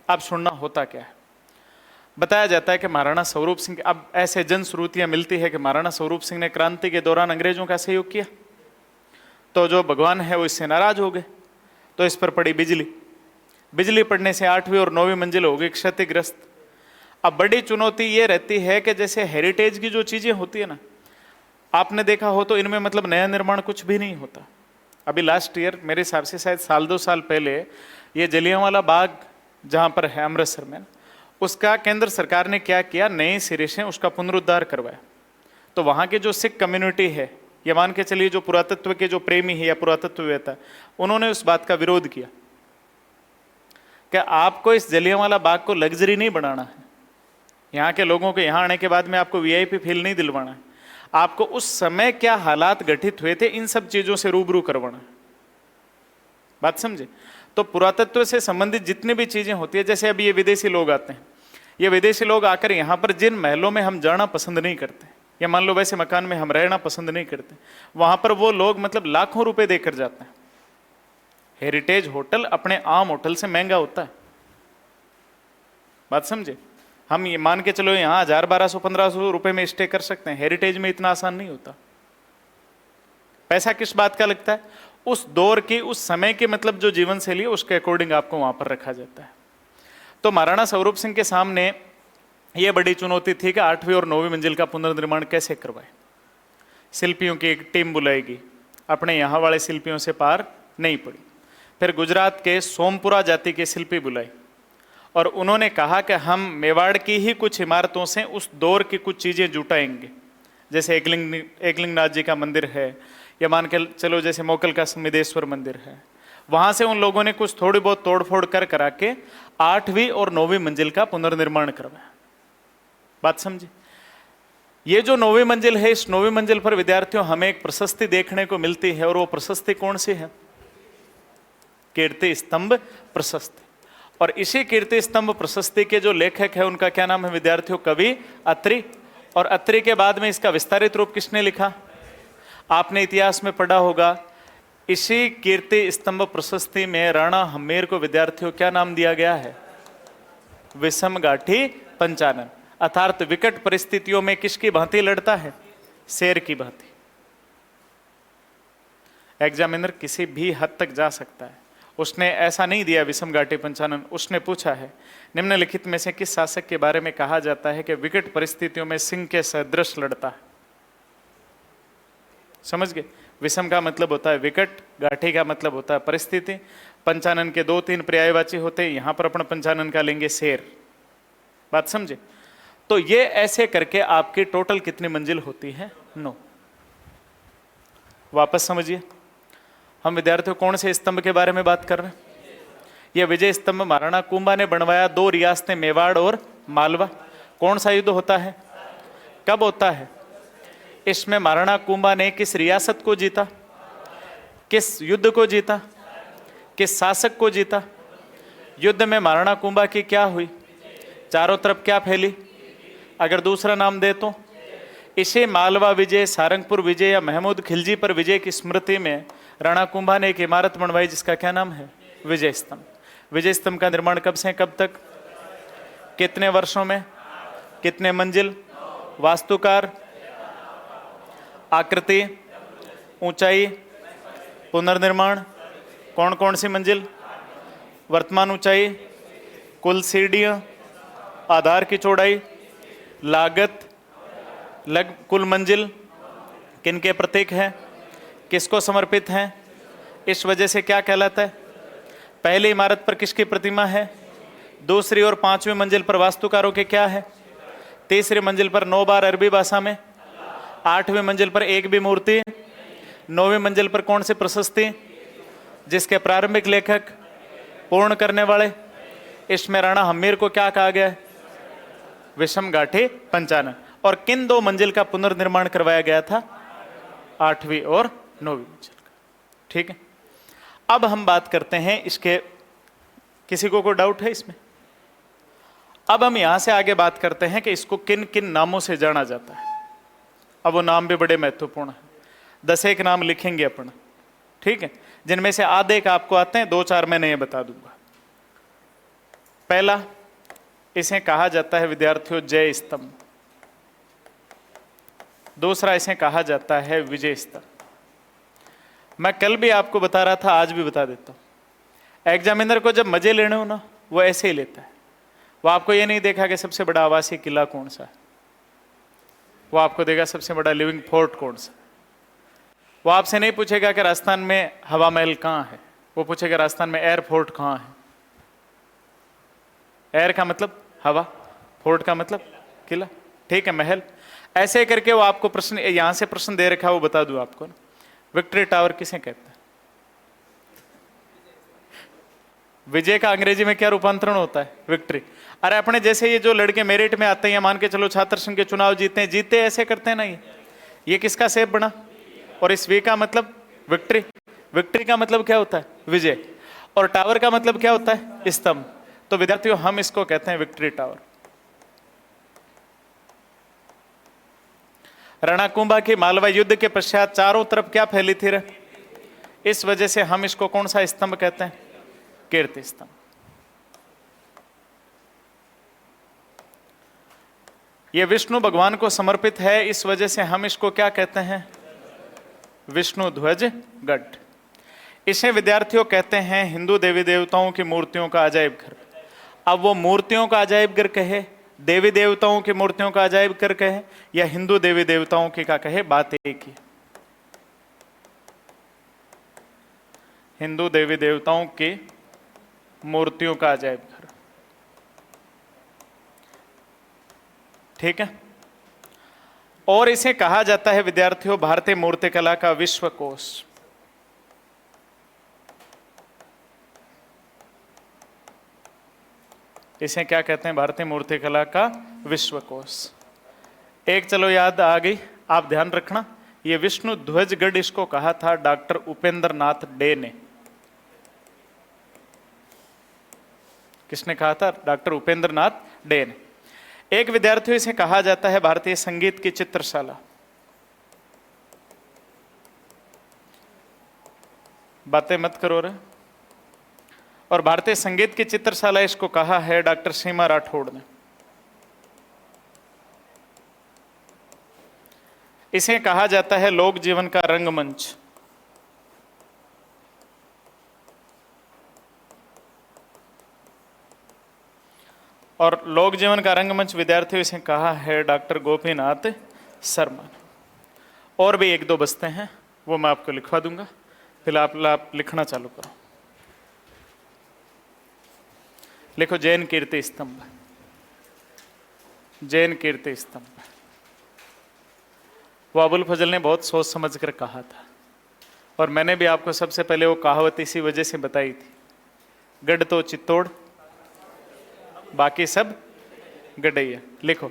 अब सुनना होता क्या है? बताया जाता है कि महाराणा स्वरूप सिंह, अब ऐसे जनश्रुतियां मिलती है कि महाराणा स्वरूप सिंह ने क्रांति के दौरान अंग्रेजों का सहयोग किया, तो जो भगवान है वो इससे नाराज हो गए, तो इस पर पड़ी बिजली। बिजली पड़ने से 8वीं और 9वीं मंजिल हो गई क्षतिग्रस्त। अब बड़ी चुनौती ये रहती है कि जैसे हेरिटेज की जो चीजें होती है ना, आपने देखा हो तो इनमें मतलब नया निर्माण कुछ भी नहीं होता। अभी लास्ट ईयर मेरे हिसाब से शायद साल 2 साल पहले ये जलियांवाला बाग जहाँ पर है अमृतसर में, उसका केंद्र सरकार ने क्या किया, नए सिरे से उसका पुनरुद्धार करवाया। तो वहाँ की जो सिख कम्युनिटी है, ये मान के चलिए जो पुरातत्व के जो प्रेमी है या पुरातत्ववेत्ता, उन्होंने उस बात का विरोध किया कि आपको इस जलियांवाला बाग को लग्जरी नहीं बनाना है, यहाँ के लोगों को यहाँ आने के बाद में आपको वीआईपी फील नहीं दिलवाना है, आपको उस समय क्या हालात घटित हुए थे इन सब चीजों से रूबरू करवाना है। बात समझे? तो पुरातत्व से संबंधित जितनी भी चीजें होती है, जैसे अभी ये विदेशी लोग आते हैं, ये विदेशी लोग आकर यहाँ पर जिन महलों में हम जाना पसंद नहीं करते, या मान लो वैसे मकान में हम रहना पसंद नहीं करते, वहां पर वो लोग मतलब लाखों रुपए देकर जाते हैं। हेरिटेज होटल अपने आम होटल से महंगा होता है। बात समझे? हम ये मान के चलो यहाँ 1000, 1200, 1500 रुपए में स्टे कर सकते हैं, हेरिटेज में इतना आसान नहीं होता। पैसा किस बात का लगता है? उस दौर की, उस समय की मतलब जो जीवन शैली है उसके अकॉर्डिंग आपको वहां पर रखा जाता है। तो महाराणा स्वरूप सिंह के सामने यह बड़ी चुनौती थी कि 8वीं और 9वीं मंजिल का पुनर्निर्माण कैसे करवाए। शिल्पियों की एक टीम बुलाएगी, अपने यहाँ वाले शिल्पियों से पार नहीं पड़ी। फिर गुजरात के सोमपुरा जाति के शिल्पी बुलाए और उन्होंने कहा कि हम मेवाड़ की ही कुछ इमारतों से उस दौर की कुछ चीजें जुटाएंगे, जैसे एकलिंगनाथ जी का मंदिर है, या मान के चलो जैसे मोकल का समिदेश्वर मंदिर है। वहां से उन लोगों ने कुछ थोड़ी बहुत तोड़फोड़ करा के 8वीं और 9वीं मंजिल का पुनर्निर्माण करवाया। बात समझे? ये जो 9वीं मंजिल है, इस 9वीं मंजिल पर विद्यार्थियों हमें एक प्रशस्ति देखने को मिलती है, और वो प्रशस्ति कौन सी है? कीर्ति स्तंभ प्रशस्ति। और इसी कीर्ति स्तंभ प्रशस्ति के जो लेखक है उनका क्या नाम है विद्यार्थियों? कवि अत्रि। और अत्रि के बाद में इसका विस्तारित रूप किसने लिखा? आपने इतिहास में पढ़ा होगा। इसी कीर्ति स्तंभ प्रशस्ति में राणा हम्मेर को विद्यार्थियों क्या नाम दिया गया है? विषमगाठी पंचानन। अर्थात विकट परिस्थितियों में किसकी भांति लड़ता है? शेर की भांति। एग्जामिनर किसी भी हद तक जा सकता है, उसने ऐसा नहीं दिया विषमगाठी पंचानन, उसने पूछा है निम्नलिखित में से किस शासक के बारे में कहा जाता है कि विकट परिस्थितियों में सिंह के सदृश लड़ता है? समझ गए? विषम का मतलब होता है विकट, गाठी का मतलब होता है परिस्थिति, पंचानन के 2-3 पर्यायवाची होते हैं, यहां पर अपन पंचानन का लेंगे शेर। बात समझे? तो ये ऐसे करके आपकी टोटल कितनी मंजिल होती है? 9। वापस समझिए, हम विद्यार्थियों कौन से स्तंभ के बारे में बात कर रहे हैं? यह विजय स्तंभ महाराणा कुंभा ने बनवाया। 2 रियासतें मेवाड़ और मालवा। कौन सा युद्ध होता है? कब होता है? इसमें महाराणा कुंभा ने किस रियासत को जीता? किस युद्ध को जीता? किस शासक को जीता? युद्ध में महाराणा कुंभा की क्या हुई? चारों तरफ क्या फैली? अगर दूसरा नाम दे तो इसे मालवा विजय, सारंगपुर विजय या महमूद खिलजी पर विजय की स्मृति में राणा कुंभा ने एक इमारत बनवाई जिसका क्या नाम है? विजय स्तंभ। विजय स्तंभ का निर्माण कब से कब तक? कितने वर्षों में? कितने मंजिल? वास्तुकार, आकृति, ऊंचाई, पुनर्निर्माण, कौन कौन सी मंजिल? वर्तमान ऊंचाई, कुल सीढ़ियां, आधार की चौड़ाई, लागत, कुल मंजिल, किनके प्रतीक है, किसको समर्पित है, इस वजह से क्या कहलाता है? पहली इमारत पर किसकी प्रतिमा है? दूसरी और 5वीं मंजिल पर वास्तुकारों के क्या है? तीसरी मंजिल पर 9 बार अरबी भाषा में, 8वीं मंजिल पर एक भी मूर्ति, 9वीं मंजिल पर कौन सी प्रशस्ति जिसके प्रारंभिक लेखक पूर्ण करने वाले? इसमें राणा हम्मीर को क्या कहा गया है? विषमगाठी पंचानन। और किन 2 मंजिल का पुनर्निर्माण करवाया गया था? 8वीं और 9वीं मंजिल का। ठीक है, अब हम बात करते हैं इसके, किसी को कोई डाउट है इसमें? अब हम यहां से आगे बात करते हैं कि इसको किन किन नामों से जाना जाता है। अब वो नाम भी बड़े महत्वपूर्ण है, 10 नाम लिखेंगे अपन, ठीक है, जिनमें से आधे का आपको आते हैं, 2-4 मैं नहीं बता दूंगा। पहला इसे कहा जाता है विद्यार्थियों जय स्तंभ। दूसरा इसे कहा जाता है विजय स्तंभ। मैं कल भी आपको बता रहा था, आज भी बता देता हूं। एग्जामिनर को जब मजे लेने हो ना, वो ऐसे ही लेता है। वो आपको ये नहीं देखा कि सबसे बड़ा आवासीय किला कौन सा है, वो आपको देगा सबसे बड़ा लिविंग फोर्ट कौन सा। वो आपसे नहीं पूछेगा कि राजस्थान में हवा महल कहाँ है, वो पूछेगा राजस्थान में एयरपोर्ट कहाँ है। एयर का मतलब हवा, फोर्ट का मतलब किला, ठीक है, महल। ऐसे करके वो आपको प्रश्न, यहां से प्रश्न दे रखा है, वो बता दूं आपको ना। विक्ट्री टावर किसे कहते हैं? विजय का अंग्रेजी में क्या रूपांतरण होता है? विक्ट्री। अरे अपने जैसे ये जो लड़के मेरिट में आते हैं, मान के चलो छात्र संघ के चुनाव जीते हैं, जीते ऐसे करते हैं ना, ये किसका सेब बना? और इस वी का मतलब विक्ट्री। विक्ट्री का मतलब क्या होता है? विजय। और टावर का मतलब क्या होता है? स्तंभ। तो विद्यार्थियों हम इसको कहते हैं विक्ट्री टावर। रणकुंभा की मालवा युद्ध के पश्चात चारों तरफ क्या फैली थी रे? इस वजह से हम इसको कौन सा स्तंभ कहते हैं? कीर्ति स्तंभ। यह विष्णु भगवान को समर्पित है, इस वजह से हम इसको क्या कहते हैं? विष्णु ध्वज गढ़। इसे विद्यार्थियों कहते हैं हिंदू देवी देवताओं की मूर्तियों का अजायब घर। अब वो मूर्तियों का अजायब घर कहे, देवी देवताओं की मूर्तियों का अजायब घर कहे, या हिंदू देवी देवताओं की का कहे, बात एक ही। हिंदू देवी देवताओं की मूर्तियों का अजायब घर, ठीक है। और इसे कहा जाता है विद्यार्थियों भारतीय मूर्तिकला का विश्वकोश। इसे क्या कहते हैं? भारतीय मूर्तिकला का विश्वकोश। एक चलो याद आ गई, आप ध्यान रखना। ये विष्णु ध्वजगढ़ इसको कहा था डॉक्टर उपेंद्र नाथ डे ने। किसने कहा था? डॉक्टर उपेंद्र नाथ डे ने। एक विद्यार्थियों इसे कहा जाता है भारतीय संगीत की चित्रशाला। बातें मत करो रे। और भारतीय संगीत की चित्रशाला इसको कहा है डॉक्टर सीमा राठौड़ ने। इसे कहा जाता है लोक जीवन का रंगमंच। और लोक जीवन का रंगमंच विद्यार्थियों इसे कहा है डॉक्टर गोपीनाथ शर्मा ने। और भी एक दो बसते हैं, वो मैं आपको लिखवा दूंगा। फिलहाल आप लिखना चालू करो। लिखो जैन कीर्ति स्तंभ। जैन कीर्ति स्तंभ। वो अबुल फजल ने बहुत सोच समझ कर कहा था, और मैंने भी आपको सबसे पहले वो कहावत इसी वजह से बताई थी, गढ़ तो चित्तौड़ बाकी सब गडैया। लिखो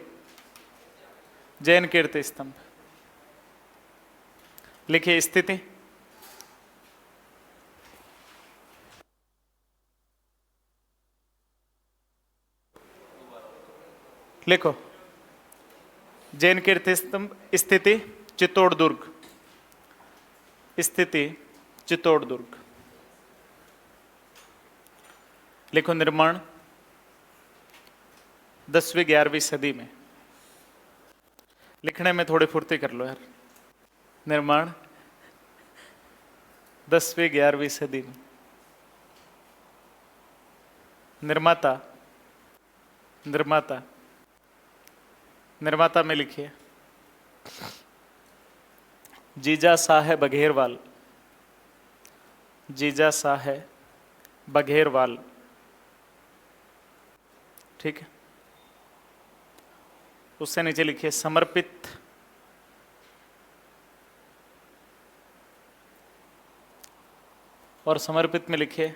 जैन कीर्ति स्तंभ। लिखिए स्थिति। लिखो जैन कीर्ति स्तंभ। स्थिति चित्तौड़ दुर्ग। स्थिति चित्तौड़ दुर्ग। लिखो निर्माण 10वीं 11वीं सदी में। लिखने में थोड़ी फुर्ती कर लो यार। निर्माण 10वीं 11वीं सदी में। निर्माता निर्माता निर्माता में लिखिए जीजा साहेब बघेरवाल। जीजा साहेब बघेरवाल, ठीक है। उससे नीचे लिखिए समर्पित। और समर्पित में लिखिए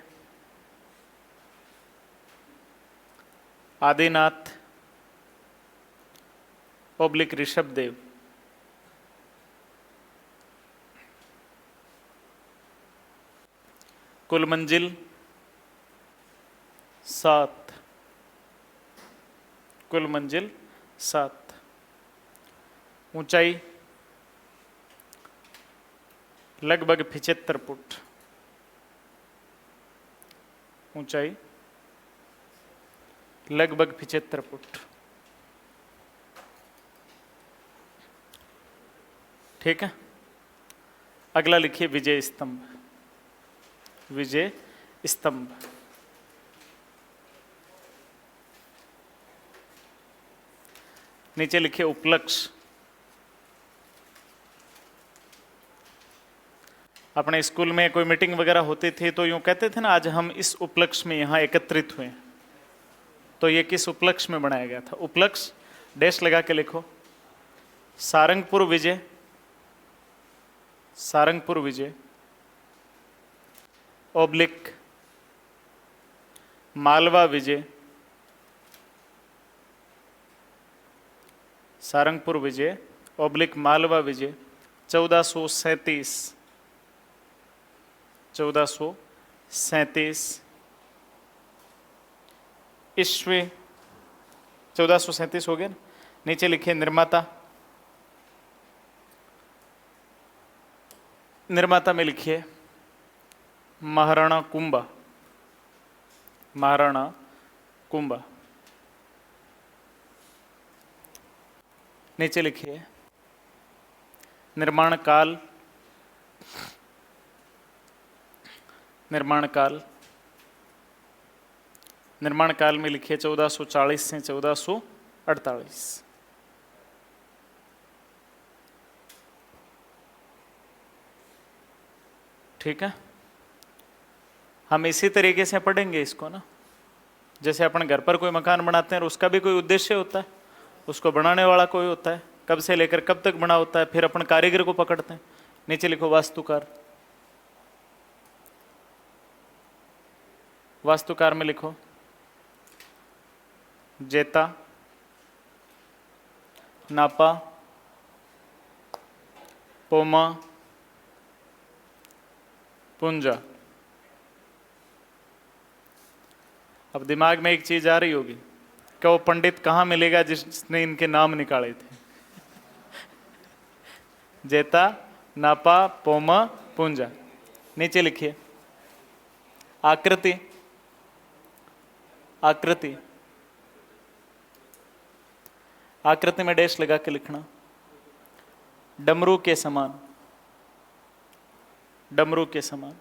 आदिनाथ ओब्लिक ऋषभ देव। कुल मंजिल 7। कुल मंजिल 7। ऊंचाई लगभग 75 फुट। ऊंचाई लगभग 75 फुट। ठीक है, अगला लिखिए विजय स्तंभ। विजय स्तंभ, नीचे लिखिए उपलक्ष। अपने स्कूल में कोई मीटिंग वगैरह होती थी तो यूं कहते थे ना, आज हम इस उपलक्ष्य में यहां एकत्रित हुए। तो ये किस उपलक्ष्य में बनाया गया था? उपलक्ष्य डैश लगा के लिखो। सारंगपुर विजय, सारंगपुर विजय ओब्लिक मालवा विजय, सारंगपुर विजय ओब्लिक मालवा विजय 1437, 1437 ईस्वी। 1437 हो गया ना। नीचे लिखिए निर्माता। निर्माता में लिखिए महाराणा कुंभा, महाराणा कुंभा। नीचे लिखिए निर्माण काल, निर्माण काल। निर्माण काल में लिखिए 1440 से 1448। ठीक है, हम इसी तरीके से पढ़ेंगे इसको ना। जैसे अपन घर पर कोई मकान बनाते हैं और उसका भी कोई उद्देश्य होता है, उसको बनाने वाला कोई होता है, कब से लेकर कब तक बना होता है, फिर अपन कारीगर को पकड़ते हैं। नीचे लिखो वास्तुकार। वास्तुकार में लिखो जेता, नापा, पोमा, पुंजा। अब दिमाग में एक चीज आ रही होगी कि वो पंडित कहां मिलेगा जिसने इनके नाम निकाले थे। जेता, नापा, पोमा, पुंजा। नीचे लिखिए आकृति, आकृति। आकृति में डैश लगा के लिखना डमरू के समान, डमरू के समान।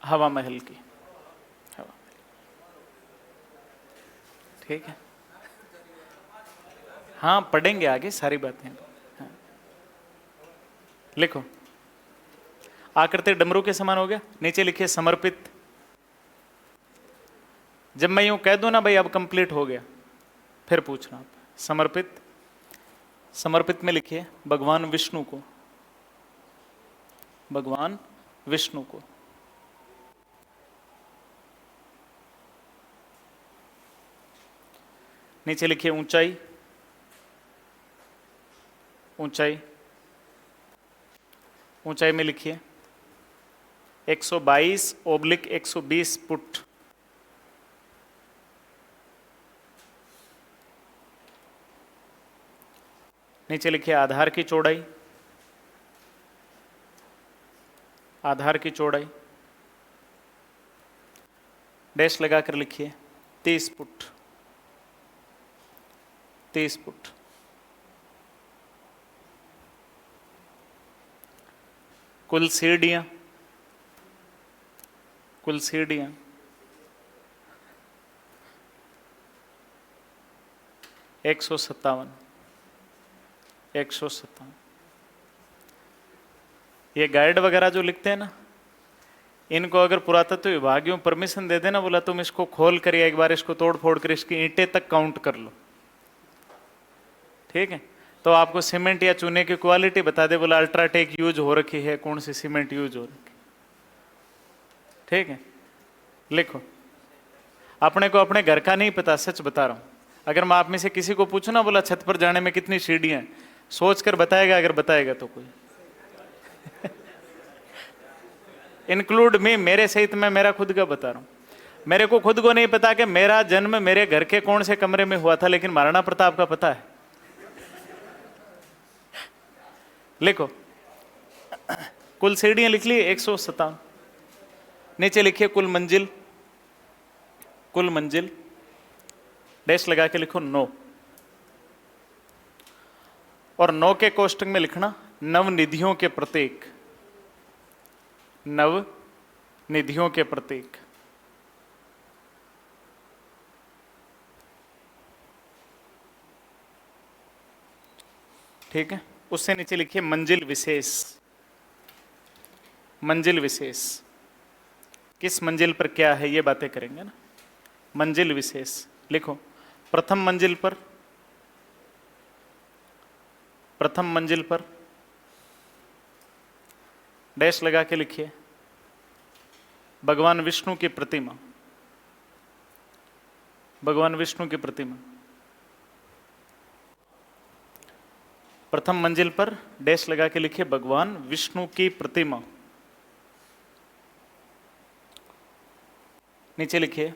हवा महल की, हवा। ठीक है, हाँ पढ़ेंगे आगे सारी बातें। हाँ। लिखो आकृति डमरू के समान हो गया। नीचे लिखिए समर्पित। जब मैं यूं कह दूं ना भाई अब कंप्लीट हो गया, फिर पूछना आप समर्पित। समर्पित में लिखिए भगवान विष्णु को, भगवान विष्णु को। नीचे लिखिए ऊंचाई, ऊंचाई। ऊंचाई में लिखिए 122/120 फुट। नीचे लिखिए आधार की चौड़ाई, आधार की चौड़ाई डैश लगाकर लिखिए 30 फुट, 30 फुट। कुल सीढ़ियां, कुल सीढ़ियां 157, 157। ये गाइड वगैरह जो लिखते हैं ना, इनको अगर पुरातत्व विभाग यूं परमिशन दे देना, बोला तुम इसको खोल कर एक बार इसको तोड़ फोड़ कर इसकी ईंटें तक काउंट कर लो, ठीक है, तो आपको सीमेंट या चूने की क्वालिटी बता दे, बोला अल्ट्राटेक यूज हो रखी है, कौन सी सीमेंट यूज हो रखी। ठीक है, लिखो। अपने को अपने घर का नहीं पता, सच बता रहा हूं। अगर मैं आप में से किसी को पूछूं ना, बोला छत पर जाने में कितनी सीढ़ियां हैं, सोच कर बताएगा, अगर बताएगा तो कोई। इंक्लूड मी, मेरे सहित मैं मेरा खुद का बता रहा हूं। मेरे को खुद को नहीं पता कि मेरा जन्म मेरे घर के कौन से कमरे में हुआ था, लेकिन महाराणा प्रताप का पता है। लिखो कुल सीढ़ियां लिख ली 157। नीचे लिखिए कुल मंजिल, कुल मंजिल डैश लगा के लिखो 9, और 9 के कोष्टक में लिखना नव निधियों के प्रतीक, नव निधियों के प्रतीक। ठीक है, उससे नीचे लिखिए मंजिल विशेष, मंजिल विशेष किस मंजिल पर क्या है ये बातें करेंगे ना। मंजिल विशेष लिखो, प्रथम मंजिल पर, प्रथम मंजिल पर डैश लगा के लिखिए भगवान विष्णु की प्रतिमा, भगवान विष्णु की प्रतिमा। प्रथम मंजिल पर डैश लगा के लिखिए भगवान विष्णु की प्रतिमा। नीचे लिखिए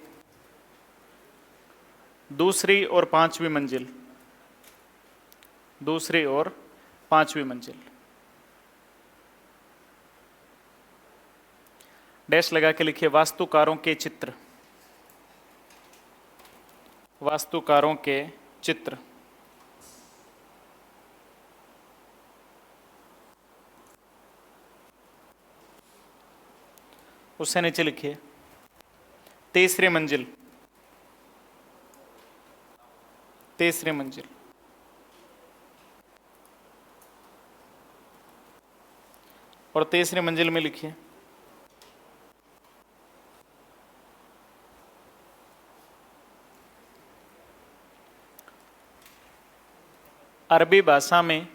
दूसरी और पांचवी मंजिल, दूसरी और पांचवी मंजिल डैश लगा के लिखिए वास्तुकारों के चित्र, वास्तुकारों के चित्र। उससे नीचे लिखिए तीसरी मंजिल, तीसरी मंजिल और तीसरी मंजिल में लिखिए अरबी भाषा में,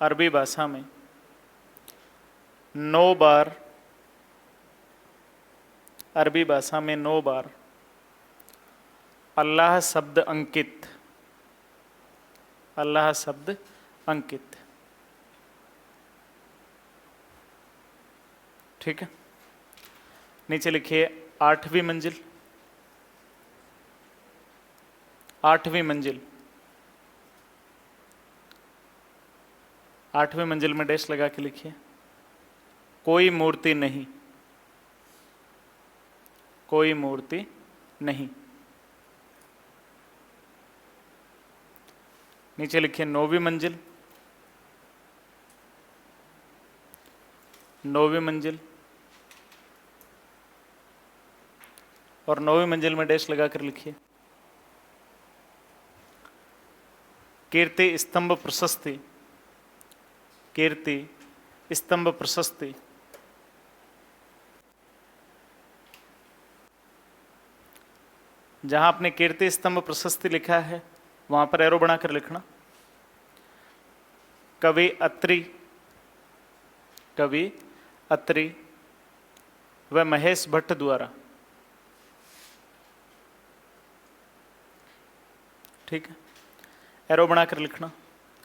अरबी भाषा में 9 बार, अरबी भाषा में 9 बार अल्लाह शब्द अंकित, अल्लाह शब्द अंकित। ठीक है, नीचे लिखिए 8वीं मंजिल, 8वीं मंजिल, 8वीं मंजिल में डैश लगा के लिखिए कोई मूर्ति नहीं, कोई मूर्ति नहीं। नीचे लिखिए 9वीं मंजिल, 9वीं मंजिल और 9वीं मंजिल में डैश लगाकर लिखिए कीर्ति स्तंभ प्रशस्ति, कीर्ति स्तंभ प्रशस्ति। जहां आपने कीर्ति स्तंभ प्रशस्ति लिखा है वहां पर एरो बनाकर लिखना कवि अत्रि, कवि अत्रि व महेश भट्ट द्वारा। ठीक है, एरो बनाकर लिखना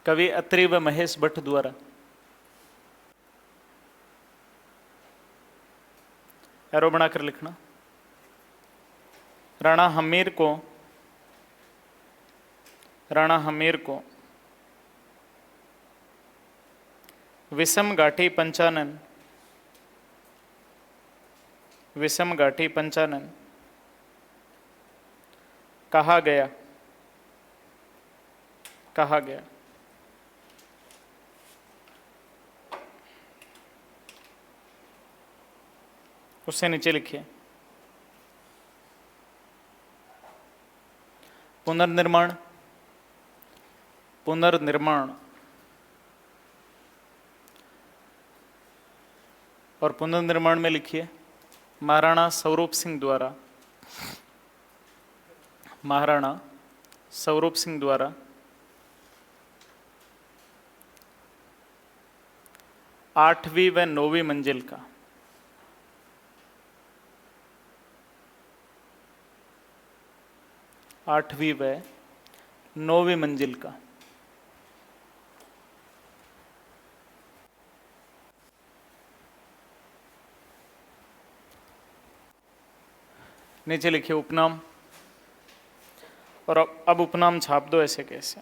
कवि अत्रि व महेश भट्ट द्वारा। एरो बनाकर लिखना राणा हमीर को, राणा हमीर को विषम घाटी पंचानन, विषम घाटी पंचानन कहा गया, कहा गया। उससे नीचे लिखिए पुनर्निर्माण, पुनर्निर्माण और पुनर्निर्माण में लिखिए महाराणा स्वरूप सिंह द्वारा, महाराणा स्वरूप सिंह द्वारा 8वीं व 9वीं मंजिल का, 8वीं व 9वीं मंजिल का। नीचे लिखिए उपनाम और अब उपनाम छाप दो ऐसे कैसे।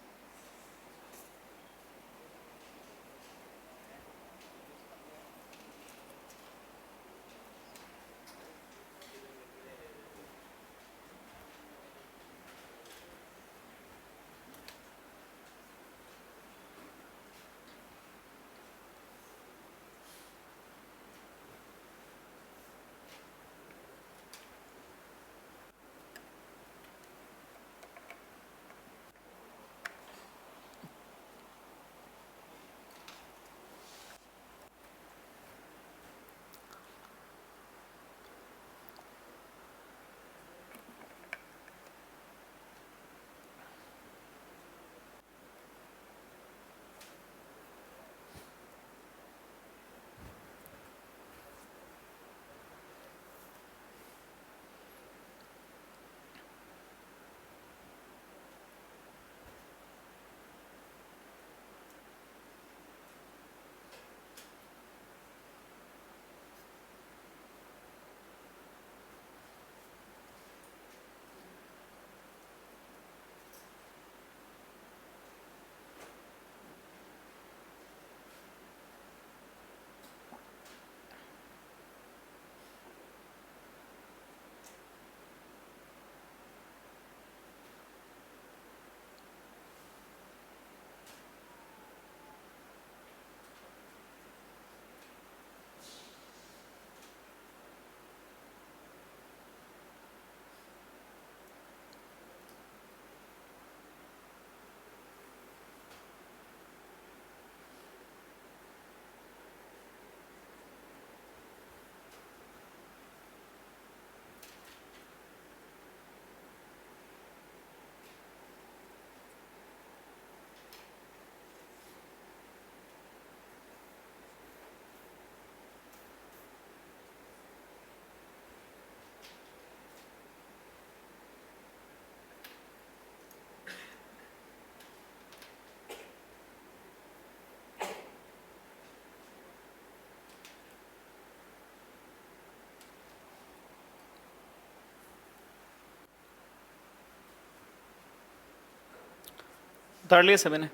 उतार लिया सभी ने?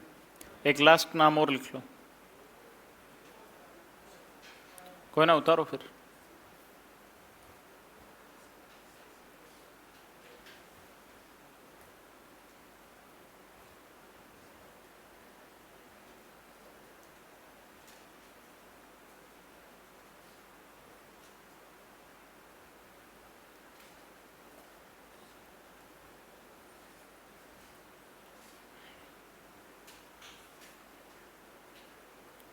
एक लास्ट नाम और लिख लो। कोई ना, उतारो फिर।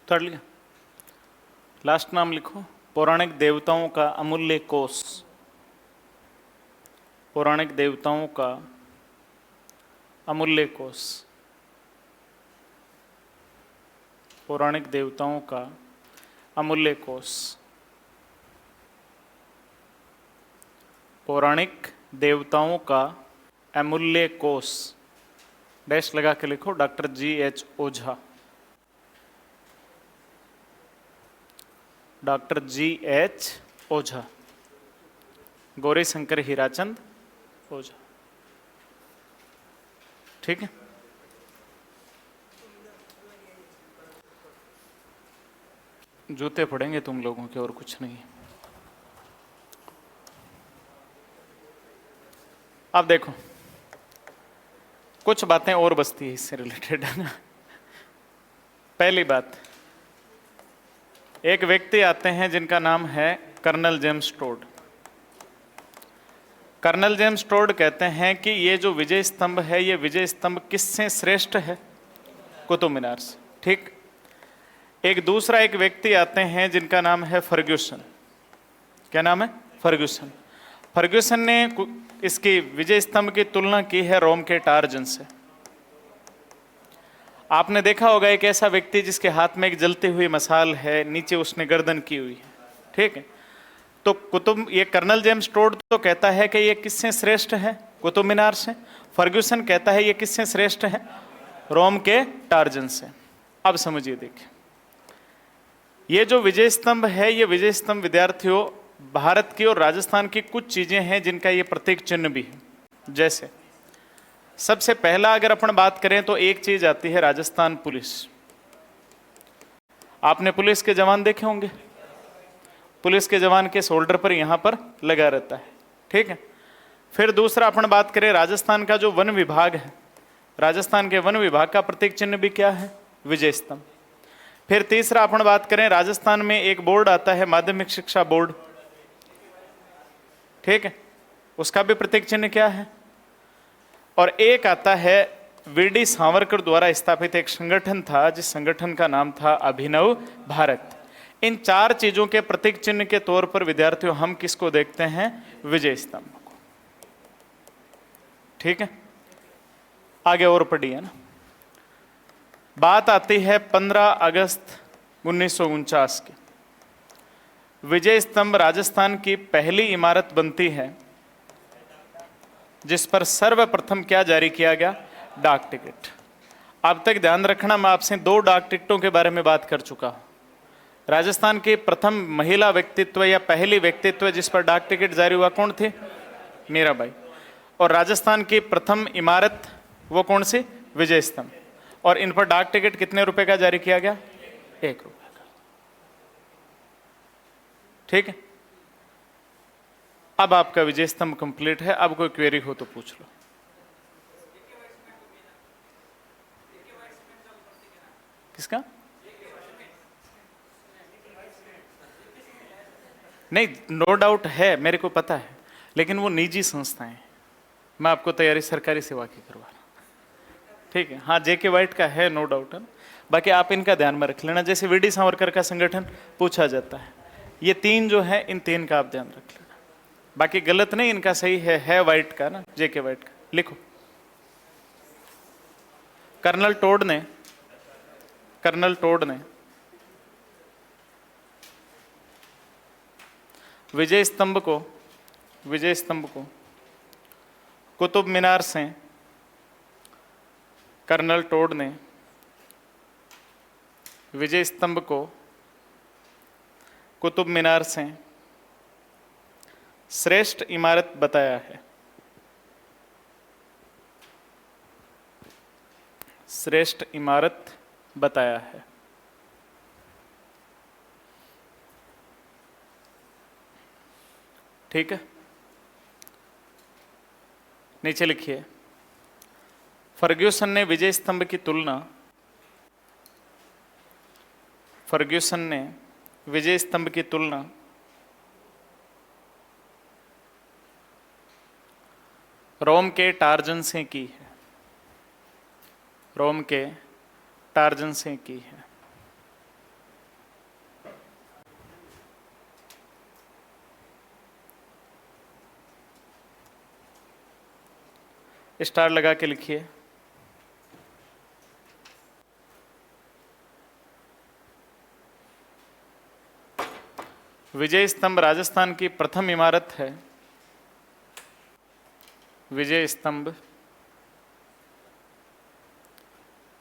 उतार लिया? लास्ट नाम लिखो। पौराणिक देवताओं का अमूल्य कोष। पौराणिक देवताओं का अमूल्य कोष। पौराणिक देवताओं का अमूल्य कोष। पौराणिक देवताओं का अमूल्य कोष। डैश लगा के लिखो, doctor G.H. Ojha. Doctor G.H. Ojha, Gauri Shankar Hirachand Ojha. ठीक है। जूते पड़ेंगे तुम लोगों के, और कुछ नहीं। अब देखो, कुछ बातें और बचती है इससे रिलेटेड, है ना। पहली बात, एक व्यक्ति आते हैं जिनका नाम है colonel James Tod. Colonel James Tod कहते हैं कि ये जो विजय स्तंभ है, ये विजय स्तंभ किससे श्रेष्ठ है? कुतुब मीनार से। ठीक। एक दूसरा एक व्यक्ति आते हैं जिनका नाम है फर्ग्यूसन। क्या नाम है? फर्ग्यूसन। फर्ग्यूसन ने इसकी विजय स्तंभ की तुलना की है रोम के टार्जन से। आपने देखा होगा एक ऐसा व्यक्ति जिसके हाथ में एक जलती हुई मसाल है, नीचे उसने गर्दन की हुई है। ठीक है। तो ये कर्नल जेम्स टोड तो कहता है कि ये किससे श्रेष्ठ है? कुतुब मीनार से। फर्ग्यूसन कहता है ये किससे श्रेष्ठ है? रोम के टार्जन से। अब समझिए, देखिए, ये जो विजय स्तंभ है, ये विजय स्तंभ विद्यार्थियों भारत की और राजस्थान की कुछ चीजें हैं जिनका ये प्रतीक चिन्ह भी है। जैसे सबसे पहला अगर अपन बात करें तो एक चीज आती है राजस्थान पुलिस। आपने पुलिस के जवान देखे होंगे, पुलिस के जवान के शोल्डर पर यहां पर लगा रहता है। ठीक है। फिर दूसरा अपन बात करें राजस्थान का जो वन विभाग है, राजस्थान के वन विभाग का प्रतीक चिन्ह भी क्या है? विजय स्तंभ। फिर तीसरा अपन बात करें, राजस्थान में एक बोर्ड आता है माध्यमिक शिक्षा बोर्ड। ठीक है। उसका भी प्रतीक चिन्ह क्या है? और एक आता है वीडी सावरकर द्वारा स्थापित एक संगठन था, जिस संगठन का नाम था अभिनव भारत। इन चार चीजों के प्रतीक चिन्ह के तौर पर विद्यार्थियों हम किसको देखते हैं? विजय स्तंभ को। ठीक है। आगे और पढ़िए ना। बात आती है 15 अगस्त 1949 की। विजय स्तंभ राजस्थान की पहली इमारत बनती है जिस पर सर्वप्रथम क्या जारी किया गया? डाक टिकट। अब तक ध्यान रखना, मैं आपसे 2 डाक टिकटों के बारे में बात कर चुका हूं। राजस्थान की प्रथम महिला व्यक्तित्व या पहली व्यक्तित्व जिस पर डाक टिकट जारी हुआ कौन थे? मीराबाई। और राजस्थान की प्रथम इमारत वो कौन सी? विजय स्तंभ। और इन पर डाक टिकट कितने रुपए का जारी किया गया? 1 रुपए का। ठीक है। अब आपका विजय स्तंभ कंप्लीट है। अब कोई क्वेरी हो तो पूछ लो। किसका? नहीं, नो डाउट है, मेरे को पता है, लेकिन वो निजी संस्थाएं। मैं आपको तैयारी सरकारी सेवा की करवा रहा हूं। ठीक है। हाँ, जेके वाइट का है, नो डाउट है। बाकी आप इनका ध्यान में रख लेना। जैसे वीडी सावरकर का संगठन पूछा जाता है, ये 3 जो है, इन 3 का आप ध्यान रख लेना। बाकी गलत नहीं, इनका सही है वाइट का ना, जेके वाइट का। लिखो, कर्नल टोड ने विजय स्तंभ को कुतुब मीनार से, कर्नल टोड ने विजय स्तंभ को कुतुब मीनार से श्रेष्ठ इमारत बताया है। श्रेष्ठ इमारत बताया है। ठीक है, नीचे लिखिए, फर्ग्यूसन ने विजय स्तंभ की तुलना, फर्ग्यूसन ने विजय स्तंभ की तुलना रोम के टार्जन से की है, रोम के टार्जन से की है। स्टार लगा के लिखिए, विजय स्तंभ राजस्थान की प्रथम इमारत है, विजय स्तंभ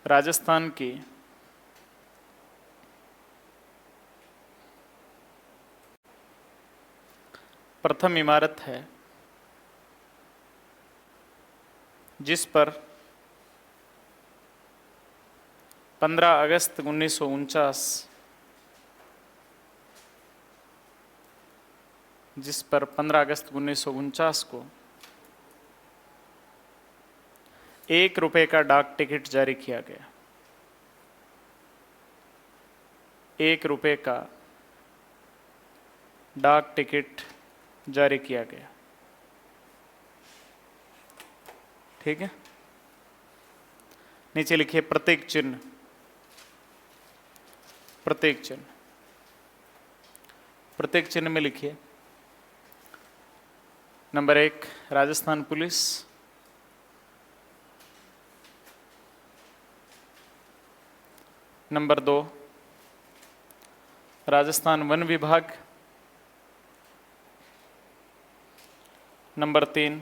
राजस्थान की प्रथम इमारत है जिस पर 15 अगस्त 1949, जिस पर 15 अगस्त 1949 को 1 रुपए का डाक टिकट जारी किया गया, 1 रुपए का डाक टिकट जारी किया गया। ठीक है, नीचे लिखिए प्रतीक चिन्ह, प्रतीक चिन्ह, प्रतीक चिन्ह में लिखिए number 1 Rajasthan police, number 2 Rajasthan one विभाग, नंबर 3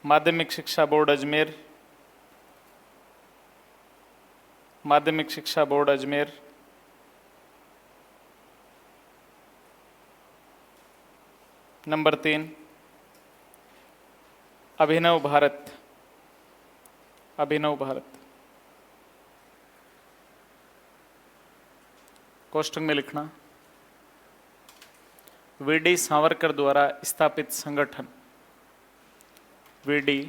माध्यमिक शिक्षा बोर्ड अजमेर, माध्यमिक शिक्षा बोर्ड अजमेर, नंबर 3 अभिनव भारत, अभिनव भारत। कोष्टक में लिखना वीडी सावरकर द्वारा स्थापित संगठन, वीडी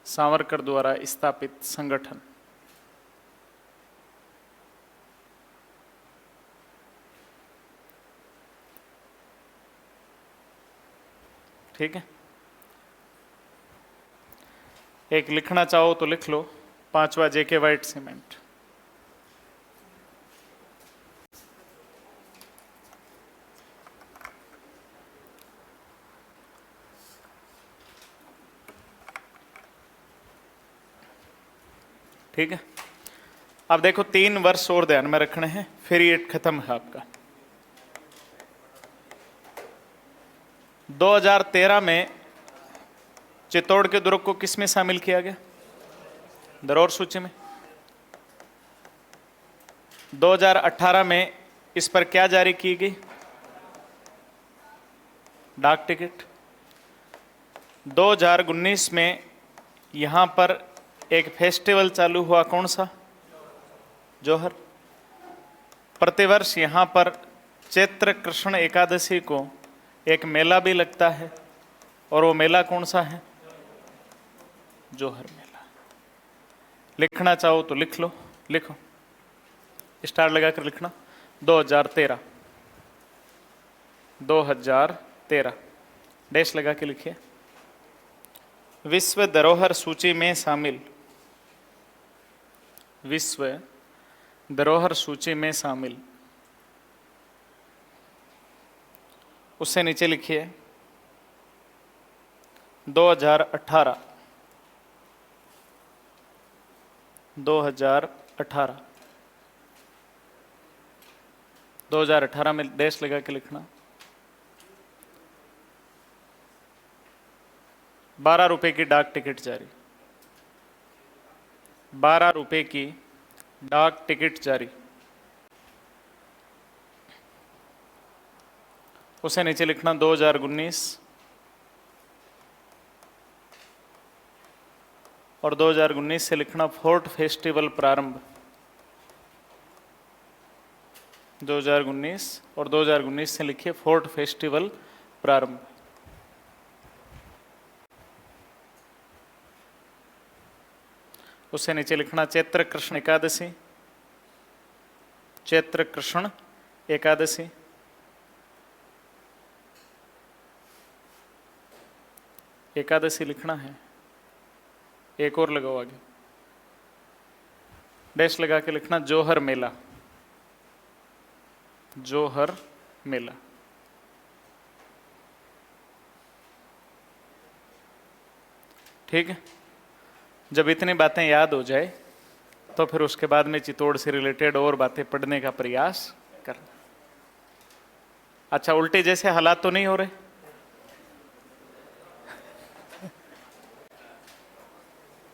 सावरकर द्वारा स्थापित संगठन। ठीक है, एक लिखना चाहो तो लिख लो, 5वां जेके वाइट सीमेंट। ठीक है, अब देखो 3 वर्ष और ध्यान में रखने हैं, फिर ये खत्म है आपका। 2013 में चित्तौड़ के दुर्ग को किस में शामिल किया गया? धरोहर सूची में। 2018 में इस पर क्या जारी की गई? डाक टिकट। 2019 में यहां पर एक फेस्टिवल चालू हुआ, कौन सा? जौहर। प्रतिवर्ष यहां पर चैत्र कृष्ण एकादशी को एक मेला भी लगता है, और वो मेला कौन सा है? जौहर मेला। लिखना चाहो तो लिख लो, लिखो, स्टार लगाकर लिखना 2013, 2013 डैश लगा के लिखिए। विश्व धरोहर सूची में शामिल, विश्व धरोहर सूची में शामिल, उससे नीचे लिखिए 2018, 2018, 2018 में डैश लगा के लिखना 12 रुपए की डाक टिकट जारी, 12 रुपए की डाक टिकट जारी, उसे नीचे लिखना 2019, और 2019 से लिखना फोर्ट फेस्टिवल प्रारंभ। 2019 और 2019 से लिखिए फोर्ट फेस्टिवल प्रारंभ। उससे नीचे लिखना चैत्र कृष्ण एकादशी, चैत्र कृष्ण एकादशी। एकादशी लिखना है, एक और लगाओ आगे, डैश लगा के लिखना जोहर मेला, जोहर मेला। ठीक है, जब इतनी बातें याद हो जाए तो फिर उसके बाद में चित्तौड़ से रिलेटेड और बातें पढ़ने का प्रयास करना। अच्छा, उल्टे जैसे हालात तो नहीं हो रहे?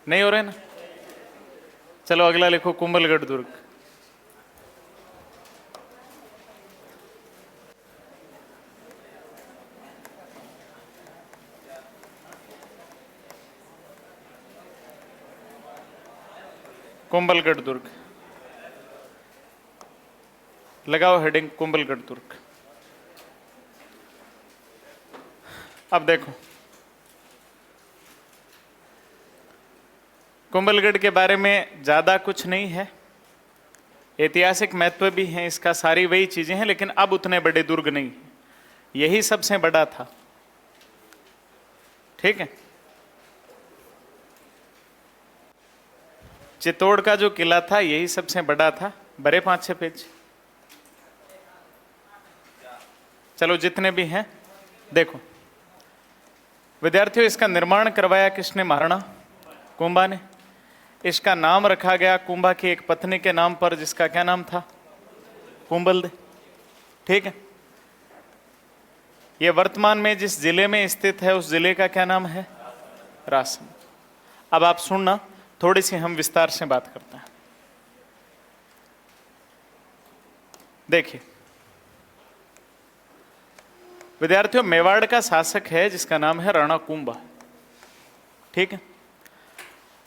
नहीं हो रहे ना? चलो अगला लिखो कुंभलगढ़ दुर्ग। कुंभलगढ़ दुर्ग लगाओ हेडिंग, कुंभलगढ़ दुर्ग। अब देखो, कुंभलगढ़ के बारे में ज्यादा कुछ नहीं है, ऐतिहासिक महत्व भी है इसका, सारी वही चीजें हैं, लेकिन अब उतने बड़े दुर्ग नहीं है, यही सबसे बड़ा था। ठीक है, चित्तौड़ का जो किला था यही सबसे बड़ा था। बड़े 5-6 पेज, चलो जितने भी हैं देखो। विद्यार्थियों, इसका निर्माण करवाया किसने? महाराणा कुंभा ने। इसका नाम रखा गया कुंभा की एक पत्नी के नाम पर, जिसका क्या नाम था? कुंभलदे। ठीक है, यह वर्तमान में जिस जिले में स्थित है उस जिले का क्या नाम है? रासन। अब आप सुनना, थोड़ी सी हम विस्तार से बात करते हैं। देखिए विद्यार्थियों, मेवाड़ का शासक है जिसका नाम है राणा कुंभा। ठीक है,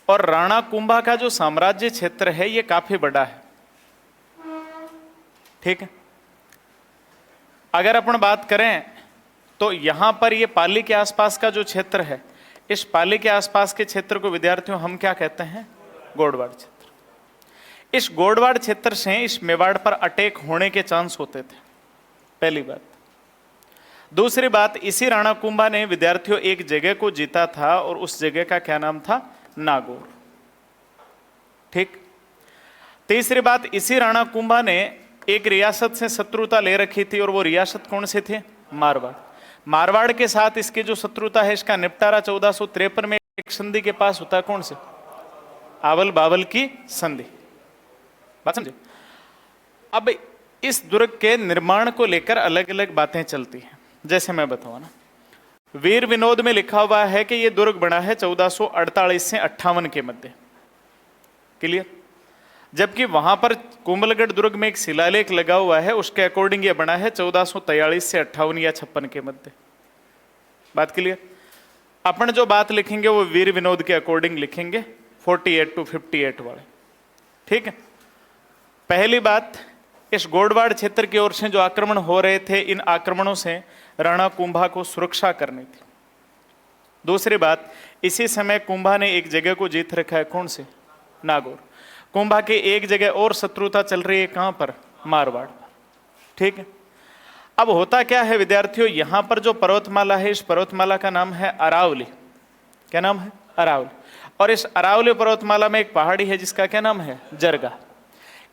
और राणा कुंभा का जो साम्राज्य क्षेत्र है ये काफी बड़ा है। ठीक है, अगर अपन बात करें तो यहां पर ये पाली के आसपास का जो क्षेत्र है, इस पाली के आसपास के क्षेत्र को विद्यार्थियों हम क्या कहते हैं? गोडवाड़ क्षेत्र। इस गोडवाड़ क्षेत्र से इस मेवाड़ पर अटैक होने के चांस होते थे, पहली बात। दूसरी बात, इसी राणा कुंभा ने विद्यार्थियों एक जगह को जीता था और उस जगह का क्या नाम था? नागौर। ठीक, तीसरी बात, इसी राणा कुंभा ने एक रियासत से शत्रुता ले रखी थी, और वो रियासत कौन से थे? मारवाड़। मारवाड़ के साथ इसकी जो शत्रुता है, इसका निपटारा 1453 में एक संधि के पास होता है। कौन से? आवल बावल की संधि। बात समझे? अब इस दुर्ग के निर्माण को लेकर अलग अलग बातें चलती हैं, जैसे मैं बताऊं ना, वीर विनोद में लिखा हुआ है कि यह दुर्ग बना है 1448 से 58 के मध्य। क्लियर? जबकि वहां पर कुंभलगढ़ दुर्ग में एक शिलालेख लगा हुआ है, उसके अकॉर्डिंग यह बना है 1443 से 58 या 56 के मध्य। बात क्लियर? अपन जो बात लिखेंगे वो वीर विनोद के अकॉर्डिंग लिखेंगे, 48 to 58 वाले। ठीक है, पहली बात, इस गोडवाड़ क्षेत्र की ओर से जो आक्रमण हो रहे थे, इन आक्रमणों से राणा कुंभा को सुरक्षा करनी थी। दूसरी बात, इसी समय कुंभा ने एक जगह को जीत रखा है। कौन से? नागौर। कुंभा की एक जगह और शत्रुता चल रही है, कहां पर? मारवाड़। ठीक है, अब होता क्या है विद्यार्थियों, यहां पर जो पर्वतमाला है, इस पर्वतमाला का नाम है अरावली। क्या नाम है? अरावली। और इस अरावली पर्वतमाला में एक पहाड़ी है जिसका क्या नाम है? जरगा।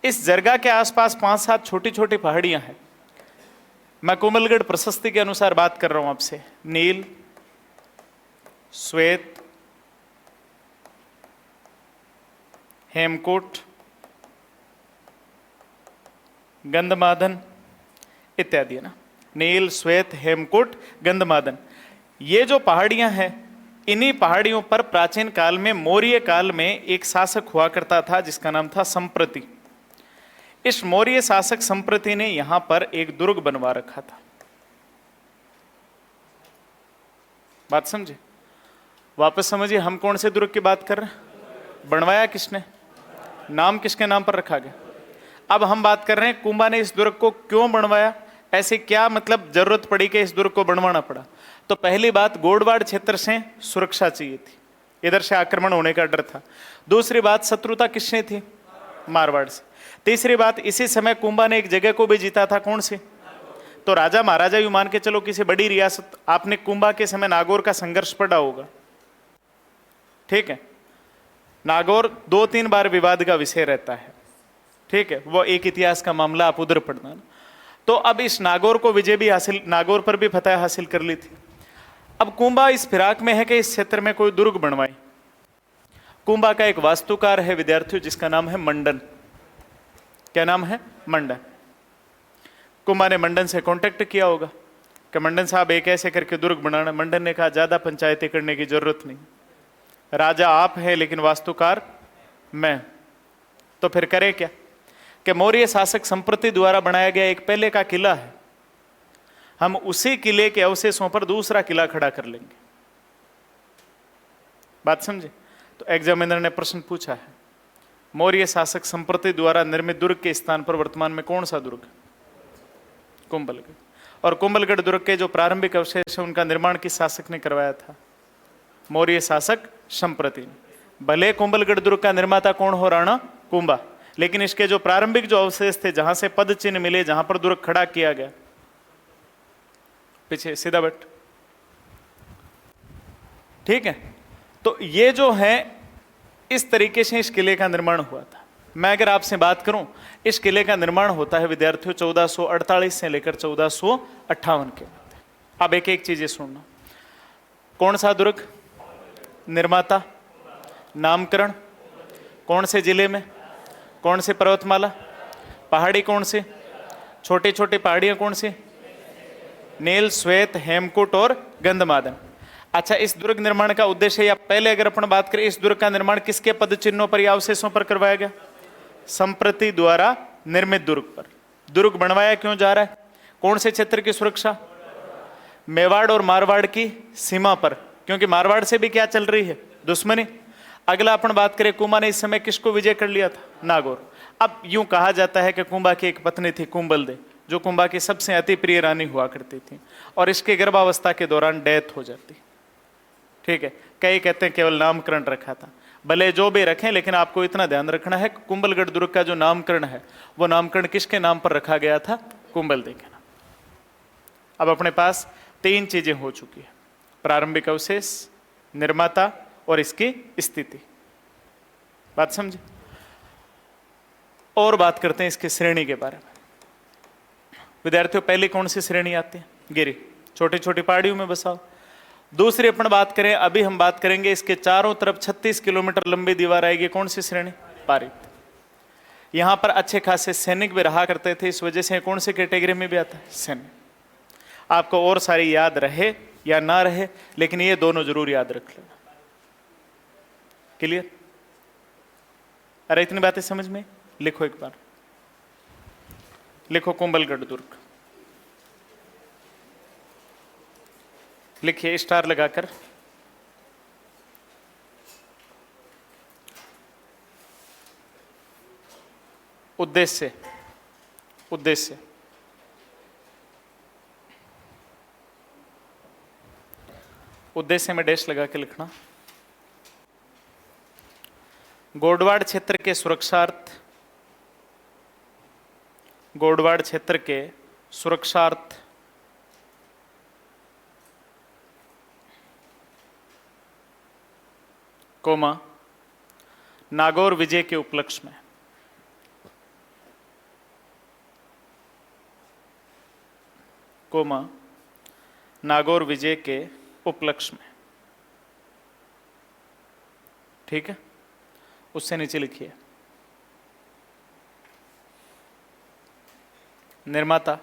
इस जरगा के आसपास 5-7 छोटी छोटी पहाड़ियां हैं। मैं कुंभलगढ़ प्रशस्ति के अनुसार बात कर रहा हूं आपसे। नील, श्वेत, हेमकूट, गंधमादन इत्यादि है ना। नील, श्वेत, हेमकूट, गंधमादन, ये जो पहाड़ियां हैं, इन्हीं पहाड़ियों पर प्राचीन काल में, मौर्य काल में एक शासक हुआ करता था जिसका नाम था संप्रति। इस मौर्य शासक संप्रति ने यहां पर एक दुर्ग बनवा रखा था। बात समझे? वापस समझिए, हम कौन से दुर्ग की बात कर रहे हैं? बनवाया किसने? नाम किसके नाम पर रखा गया? अब हम बात कर रहे हैं कुंभा ने इस दुर्ग को क्यों बनवाया, ऐसे क्या मतलब जरूरत पड़ी कि इस दुर्ग को बनवाना पड़ा? तो पहली बात, गोडवाड़ क्षेत्र से सुरक्षा चाहिए थी, इधर से आक्रमण होने का डर था। दूसरी बात, शत्रुता किससे थी? मारवाड़ से। तीसरी बात, इसी समय कुंभा ने एक जगह को भी जीता था, कौन सी? तो राजा महाराजा यू मान के चलो किसी बड़ी रियासत, आपने कुंभा के समय नागौर का संघर्ष पढ़ा होगा, ठीक है? नागौर 2-3 बार विवाद का विषय रहता है, ठीक है? वो एक इतिहास का मामला, आप उधर पढ़ना। तो अब इस नागौर को विजय भी हासिल, नागौर पर भी फतह हासिल कर ली थी। अब कुंभा इस फिराक में है कि इस क्षेत्र में कोई दुर्ग बनवाए। कुंभा का एक वास्तुकार है विद्यार्थियों, जिसका नाम है मंडन। क्या नाम है? मंडन। कुंभा ने मंडन से कांटेक्ट किया होगा कि मंडन साहब एक ऐसे करके दुर्ग बनाना। मंडन ने कहा ज्यादा पंचायतें करने की जरूरत नहीं, राजा आप हैं लेकिन वास्तुकार मैं। तो फिर करे क्या कि मौर्य शासक संप्रति द्वारा बनाया गया एक पहले का किला है, हम उसी किले के अवशेषों पर दूसरा किला खड़ा कर लेंगे। बात समझे? तो एग्जामिनर ने प्रश्न पूछा है, मौर्य शासक संप्रति द्वारा निर्मित दुर्ग के स्थान पर वर्तमान में कौन सा दुर्ग? कुंभलगढ़। और कुंभलगढ़ दुर्ग के जो प्रारंभिक अवशेष है उनका निर्माण किस शासक ने करवाया था? मौर्य शासक संप्रति। भले कुंभलगढ़ दुर्ग का निर्माता कौन हो? राणा कुंभा। लेकिन इसके जो प्रारंभिक जो अवशेष थे, जहां से पद चिन्ह मिले, जहां पर दुर्ग खड़ा किया गया, पीछे सीधा बट, ठीक है? तो ये जो है इस तरीके से इस किले का निर्माण हुआ था। मैं अगर आपसे बात करूं, इस किले का निर्माण होता है विद्यार्थियों 1448 से लेकर 1458 के। अब एक एक चीजें सुनना। कौन सा दुर्ग? निर्माता, नामकरण, कौन से जिले में, कौन से पर्वतमाला, पहाड़ी कौन से, छोटी छोटी पहाड़ियां कौन सी? नील, श्वेत, हेमकूट और गंधमादन। अच्छा, इस दुर्ग निर्माण का उद्देश्य, या पहले अगर अपन बात करें, इस दुर्ग का निर्माण किसके पद चिन्हों पर या अवशेषों पर करवाया गया? संप्रति द्वारा निर्मित दुर्ग पर। दुर्ग बनवाया क्यों जा रहा है? कौन से क्षेत्र की सुरक्षा? मेवाड़ और मारवाड़ की सीमा पर, क्योंकि मारवाड़ से भी क्या चल रही है? दुश्मनी। अगला अपन बात करें, कुंभा ने इस समय किसको विजय कर लिया था? नागौर। अब यूं कहा जाता है कि कुंभा की एक पत्नी थी कुंभलदे, जो कुंभा की सबसे अति प्रिय रानी हुआ करती थी, और इसके गर्भावस्था के दौरान डेथ हो जाती, ठीक है? कई कहते हैं केवल नामकरण रखा था। भले जो भी रखें, लेकिन आपको इतना ध्यान रखना है, कुंभलगढ़ दुर्ग का जो नामकरण है वो नामकरण किसके नाम पर रखा गया था? कुंभलदे के नाम। अब अपने पास 3 चीजें हो चुकी है, प्रारंभिक अवशेष, निर्माता और इसकी स्थिति। बात समझे? और बात करते हैं इसकी श्रेणी के बारे में। विद्यार्थियों, पहली कौन सी श्रेणी आती है? गिरी, छोटी छोटी पहाड़ियों में बसाओ। दूसरी अपन बात करें, अभी हम बात करेंगे, इसके चारों तरफ 36 किलोमीटर लंबी दीवार आएगी, कौन सी श्रेणी? पारित। यहां पर अच्छे खासे सैनिक भी रहा करते थे, इस वजह से कौन सी कैटेगरी में भी आता है? सैनिक। आपको और सारी याद रहे या ना रहे, लेकिन ये दोनों जरूर याद रख लेना। क्लियर? अरे इतनी बातें समझ में? लिखो एक बार, लिखो कुंभलगढ़ दुर्ग, लिखिए स्टार लगाकर। उद्देश्य, उद्देश्य, उद्देश्य में डैश लगा के लिखना। गोडवाड़ क्षेत्र के सुरक्षार्थ, गोडवाड़ क्षेत्र के सुरक्षार्थ कोमा नागौर विजय के उपलक्ष्य में, कोमा नागौर विजय के उपलक्ष्य में, ठीक है? उससे नीचे लिखिए निर्माता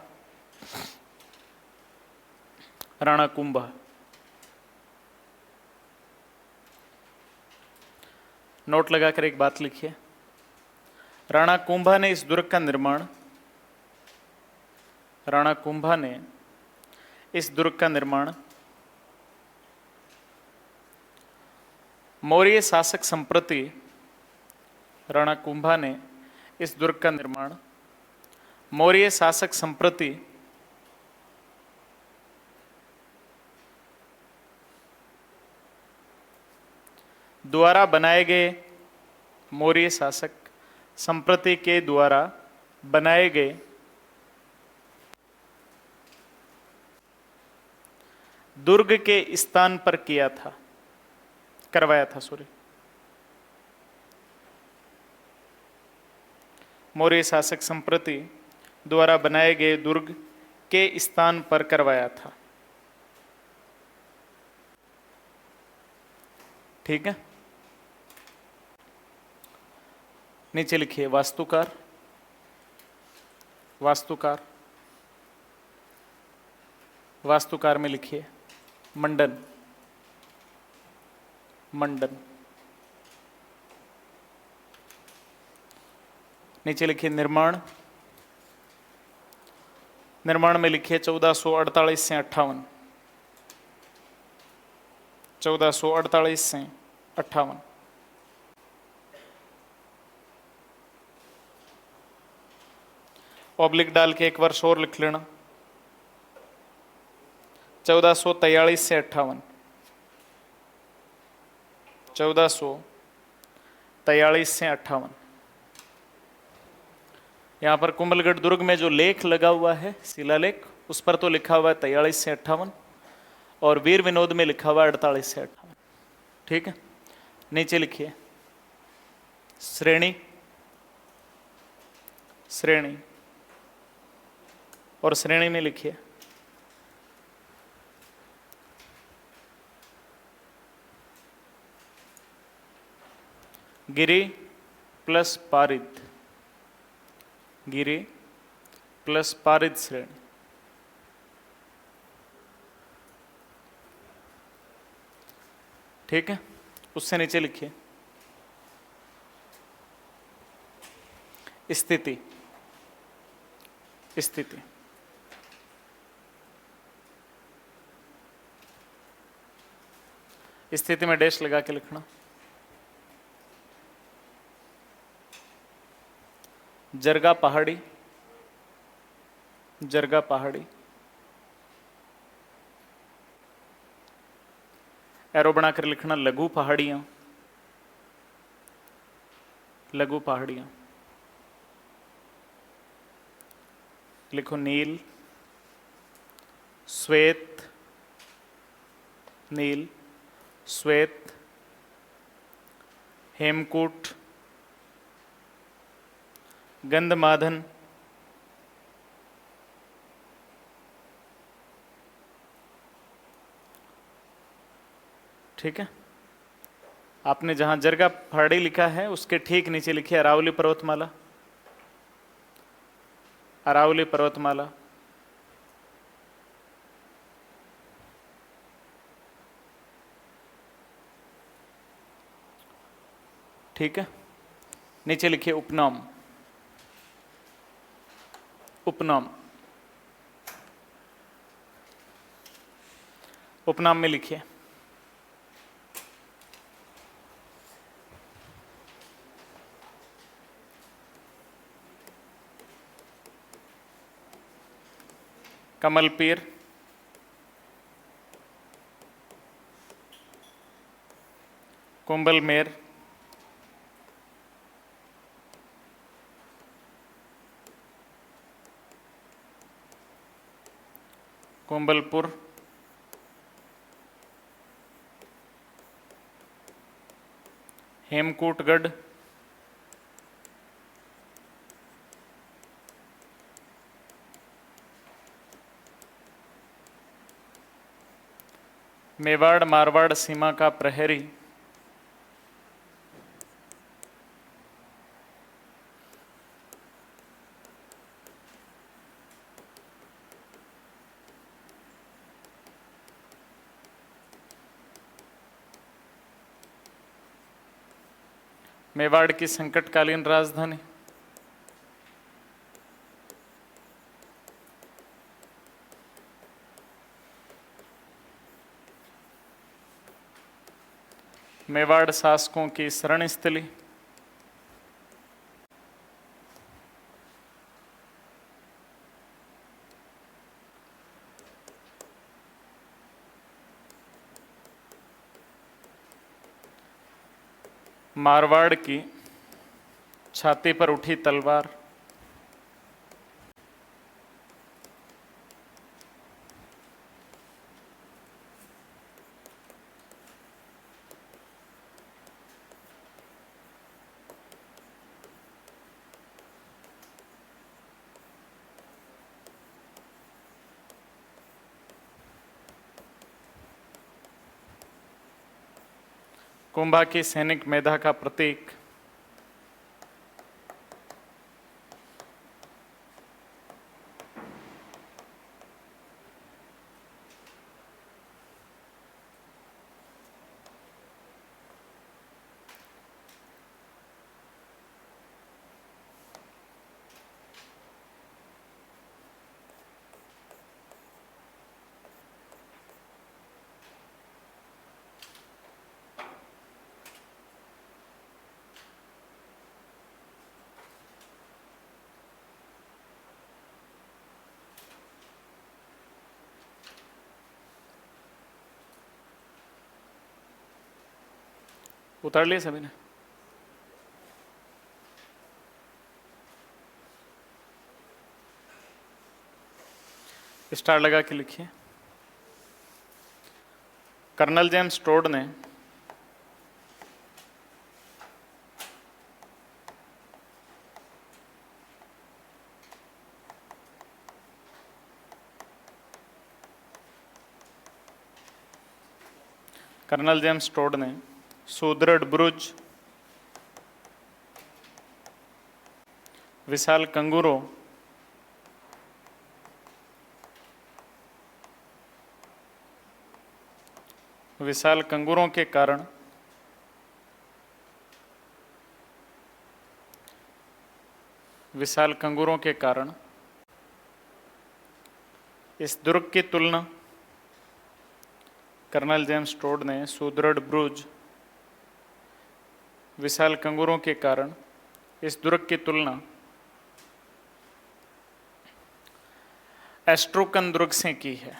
राणा कुंभा। नोट लगाकर एक बात लिखिए, राणा कुंभा ने इस दुर्ग का निर्माण, राणा कुंभा ने इस दुर्ग का निर्माण मौर्य शासक संप्रति राणा कुंभा ने इस दुर्ग का निर्माण मौर्य शासक संप्रति द्वारा बनाए गए मौर्य शासक संप्रति के द्वारा बनाए गए दुर्ग के स्थान पर करवाया था मौर्य शासक संप्रति द्वारा बनाए गए दुर्ग के स्थान पर करवाया था। ठीक है, नीचे लिखिए वास्तुकार। वास्तुकार, वास्तुकार में लिखिए मंडन। मंडन, नीचे लिखिए निर्माण। निर्माण में लिखिए 1448 से 58। 1448 से 58। ऑब्लिक डाल के एक वर्ष और लिख लेना। 1443 से 58। 1443 से 58। यहां पर कुंभलगढ़ दुर्ग में जो लेख लगा हुआ है, शिलालेख, उस पर तो लिखा हुआ है 43 से 58 और वीर विनोद में लिखा हुआ है 48 से 58। ठीक है, नीचे लिखिए श्रेणी। श्रेणी, और श्रेणी में लिखिए गिरि प्लस पारिद। गिरि प्लस पारिद श्रेणी। ठीक है, उससे नीचे लिखिए स्थिति। स्थिति, स्थिति में डैश लगा के लिखना। जरगा पहाड़ी। जरगा पहाड़ी, एरो बनाकर लिखना लघु पहाड़ियां। लघु पहाड़ियां, लिखो नील, श्वेत, नील, श्वेत, हेमकूट, गंधमादन, ठीक है। आपने जहां जरगा पहाड़ी लिखा है उसके ठीक नीचे लिखिए अरावली पर्वतमाला। अरावली पर्वतमाला, ठीक है। नीचे लिखिए उपनाम। उपनाम, उपनाम में लिखिए कमलपीर, कुंभलमेर, कुंभलपुर, हेमकूटगढ़, मेवाड़ मारवाड़ सीमा का प्रहरी, मेवाड़ की संकटकालीन राजधानी, मेवाड़ शासकों की शरण स्थली, मारवाड़ की छाती पर उठी तलवार, कुंभा की सैनिक मेधा का प्रतीक, उतार लिए सभी ने? स्टार लगा के लिखिए। कर्नल जेम्स टोड ने कर्नल जेम्स टोड ने सुदृढ़ ब्रुज, विशाल कंगूरों, विशाल कंगूरों के कारण विशाल कंगूरों के कारण इस दुर्ग की तुलना कर्नल जेम्स टोड ने सुदृढ़ ब्रुज, विशाल कंगूरों के कारण इस दुर्ग की तुलना एस्ट्रोकन दुर्ग से की है।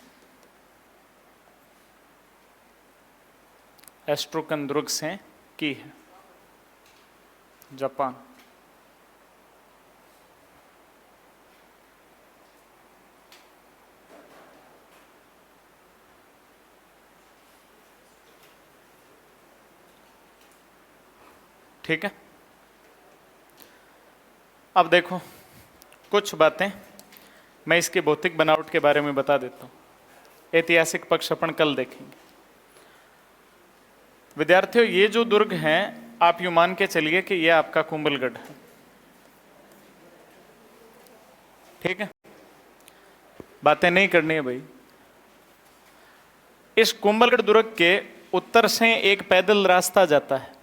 एस्ट्रोकन दुर्ग से की है, जापान। ठीक है, अब देखो कुछ बातें मैं इसकी भौतिक बनावट के बारे में बता देता हूं। ऐतिहासिक पक्ष अपन कल देखेंगे। विद्यार्थियों, ये जो दुर्ग हैं आप यूं मान के चलिए कि ये आपका कुंभलगढ़ है। ठीक है, बातें नहीं करनी है भाई। इस कुंभलगढ़ दुर्ग के उत्तर से एक पैदल रास्ता जाता है।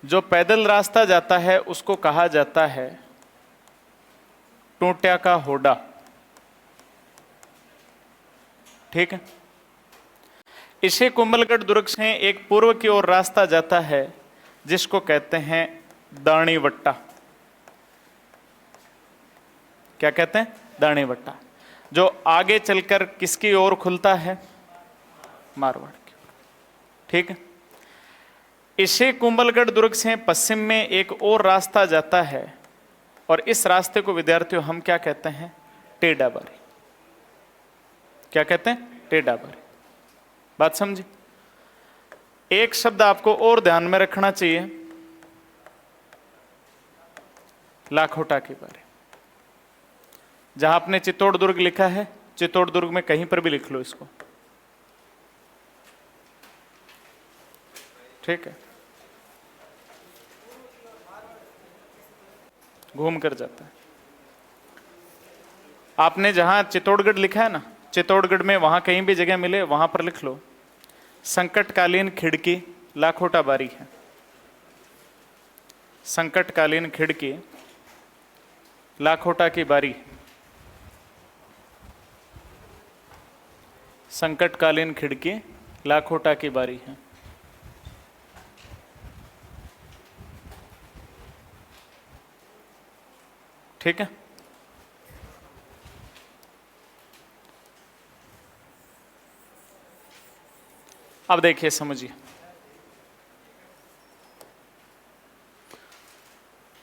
जो पैदल रास्ता जाता है उसको कहा जाता है टूट्या का होडा। ठीक है, इसी कुंभलगढ़ दुर्ग से एक पूर्व की ओर रास्ता जाता है जिसको कहते हैं दाणी वट्टा। क्या कहते हैं? दाणी वट्टा, जो आगे चलकर किसकी ओर खुलता है? मारवाड़ की ओर। ठीक है, इसी कुंभलगढ़ दुर्ग से पश्चिम में एक और रास्ता जाता है और इस रास्ते को विद्यार्थियों हम क्या कहते हैं? टेढ़ा बारी। क्या कहते हैं? टेढ़ा बारी। बात समझी? एक शब्द आपको और ध्यान में रखना चाहिए, लाखोटा की बारी। जहां आपने चित्तौड़ दुर्ग लिखा है, चित्तौड़ दुर्ग में कहीं पर भी लिख लो इसको। ठीक है, घूम कर जाता है। आपने जहां चित्तौड़गढ़ लिखा है ना, चित्तौड़गढ़ में वहां कहीं भी जगह मिले वहां पर लिख लो संकटकालीन खिड़की लाखोटा बारी है। संकटकालीन खिड़की लाखोटा की बारी। संकटकालीन खिड़की लाखोटा की बारी है। ठीक है, अब देखिए, समझिए।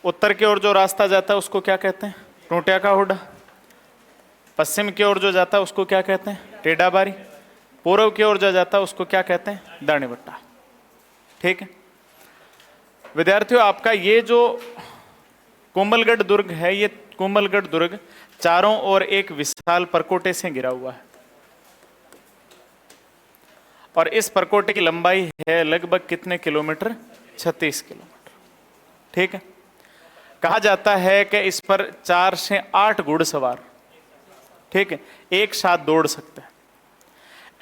उत्तर की ओर जो रास्ता जाता है उसको क्या कहते हैं? टूटिया का हुडा। पश्चिम की ओर जो जाता है उसको क्या कहते हैं? टेढ़ा बारी। पूर्व की ओर जो जाता है उसको क्या कहते हैं? दाढ़ीबट्टा। ठीक है विद्यार्थियों, आपका ये जो कोमलगढ़ दुर्ग है, ये कोमलगढ़ दुर्ग चारों ओर एक विशाल परकोटे से घिरा हुआ है और इस परकोटे की लंबाई है लगभग कितने किलोमीटर? 36 किलोमीटर। ठीक है, कहा जाता है कि इस पर 4 से 8 घुड़सवार, ठीक है, एक साथ दौड़ सकते हैं।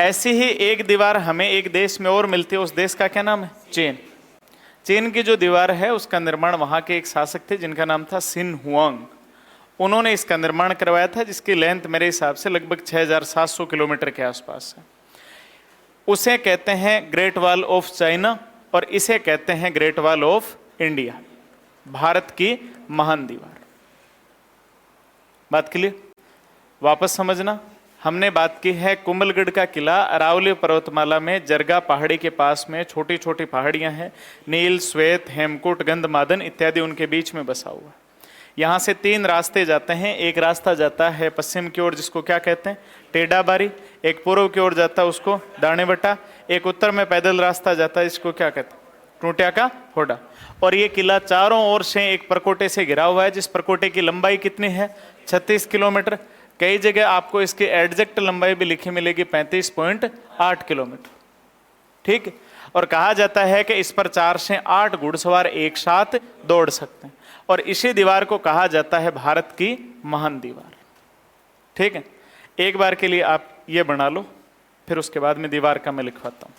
ऐसी ही एक दीवार हमें एक देश में और मिलती है, उस देश का क्या नाम है? चीन। चीन की जो दीवार है उसका निर्माण वहां के एक शासक थे जिनका नाम था सिन हुआंग। उन्होंने इसका निर्माण करवाया था, जिसकी लेंथ मेरे हिसाब से लगभग 6700 किलोमीटर के आसपास है। उसे कहते हैं ग्रेट वॉल ऑफ चाइना और इसे कहते हैं great wall of India, Bharat की महान दीवार। बात क्लियर? वापस समझना, हमने बात की है कुंभलगढ़ का किला अरावली पर्वतमाला में जरगा पहाड़ी के पास में छोटी छोटी पहाड़ियां हैं, नील, श्वेत, हेमकूट, गंधमादन इत्यादि उनके बीच में बसा हुआ है। यहाँ से 3 रास्ते जाते हैं। एक रास्ता जाता है पश्चिम की ओर जिसको क्या कहते हैं? टेढ़ा बारी। एक पूर्व की ओर जाता है उसको दाढ़ीबट्टा। एक उत्तर में पैदल रास्ता जाता है इसको क्या कहते हैं? टूटिया का होडा। और ये किला चारों ओर से एक परकोटे से घिरा हुआ है, जिस परकोटे की लंबाई कितनी है? 36 किलोमीटर। कई जगह आपको इसकी एग्जैक्ट लंबाई भी लिखी मिलेगी 35.8 किलोमीटर। ठीक, और कहा जाता है कि इस पर 4 से 8 घुड़सवार एक साथ दौड़ सकते हैं और इसी दीवार को कहा जाता है भारत की महान दीवार। ठीक है, एक बार के लिए आप ये बना लो, फिर उसके बाद में दीवार का मैं लिखवाता हूं।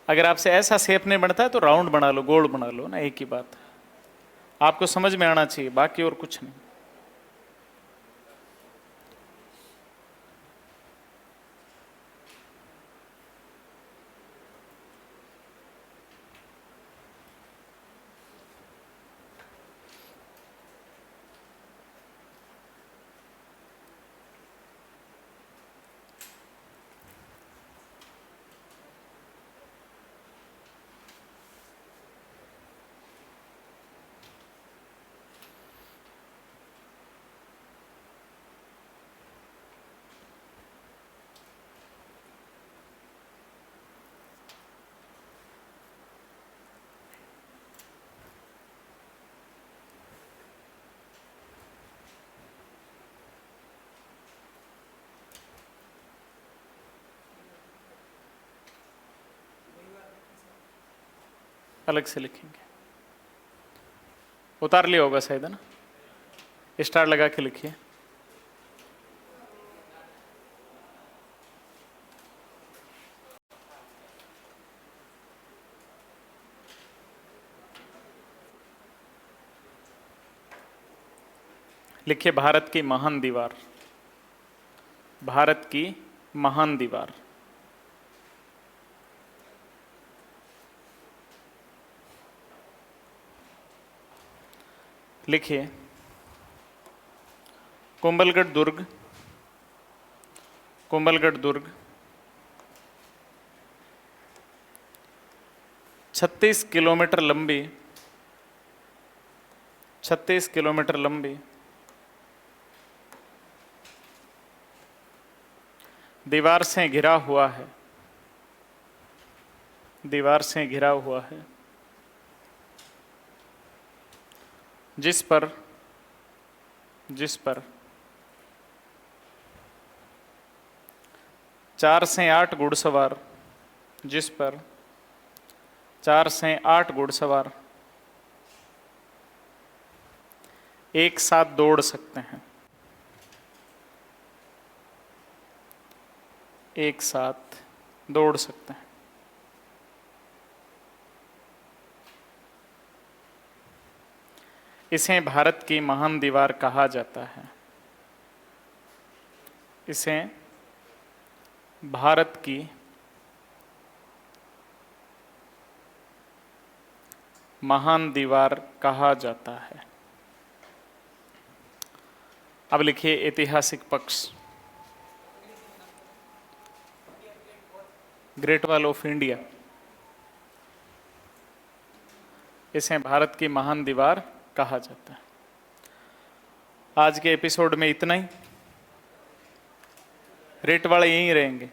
अगर आपसे ऐसा शेप नहीं बनता है तो राउंड बना लो, गोल बना लो ना, एक ही बात है। आपको समझ में आना चाहिए, बाकी और कुछ नहीं। अलग से लिखेंगे, उतार लिया होगा शायद, है ना? स्टार लगा के लिखिए। लिखिए भारत की महान दीवार, भारत की महान दीवार। लिखिए कुंभलगढ़ दुर्ग, कुंभलगढ़ दुर्ग 36 किलोमीटर लंबी, 36 किलोमीटर लंबी दीवार से घिरा हुआ है, दीवार से घिरा हुआ है, जिस पर 4 से 8 घुड़सवार, जिस पर 4 से 8 घुड़सवार एक साथ दौड़ सकते हैं, एक साथ दौड़ सकते हैं। इसे भारत की महान दीवार कहा जाता है, इसे भारत की महान दीवार कहा जाता है? अब लिखिए ऐतिहासिक पक्ष। ग्रेट वॉल ऑफ इंडिया, इसे भारत की महान दीवार कहा जाता है। आज के एपिसोड में इतना ही। रेट वाले यहीं रहेंगे।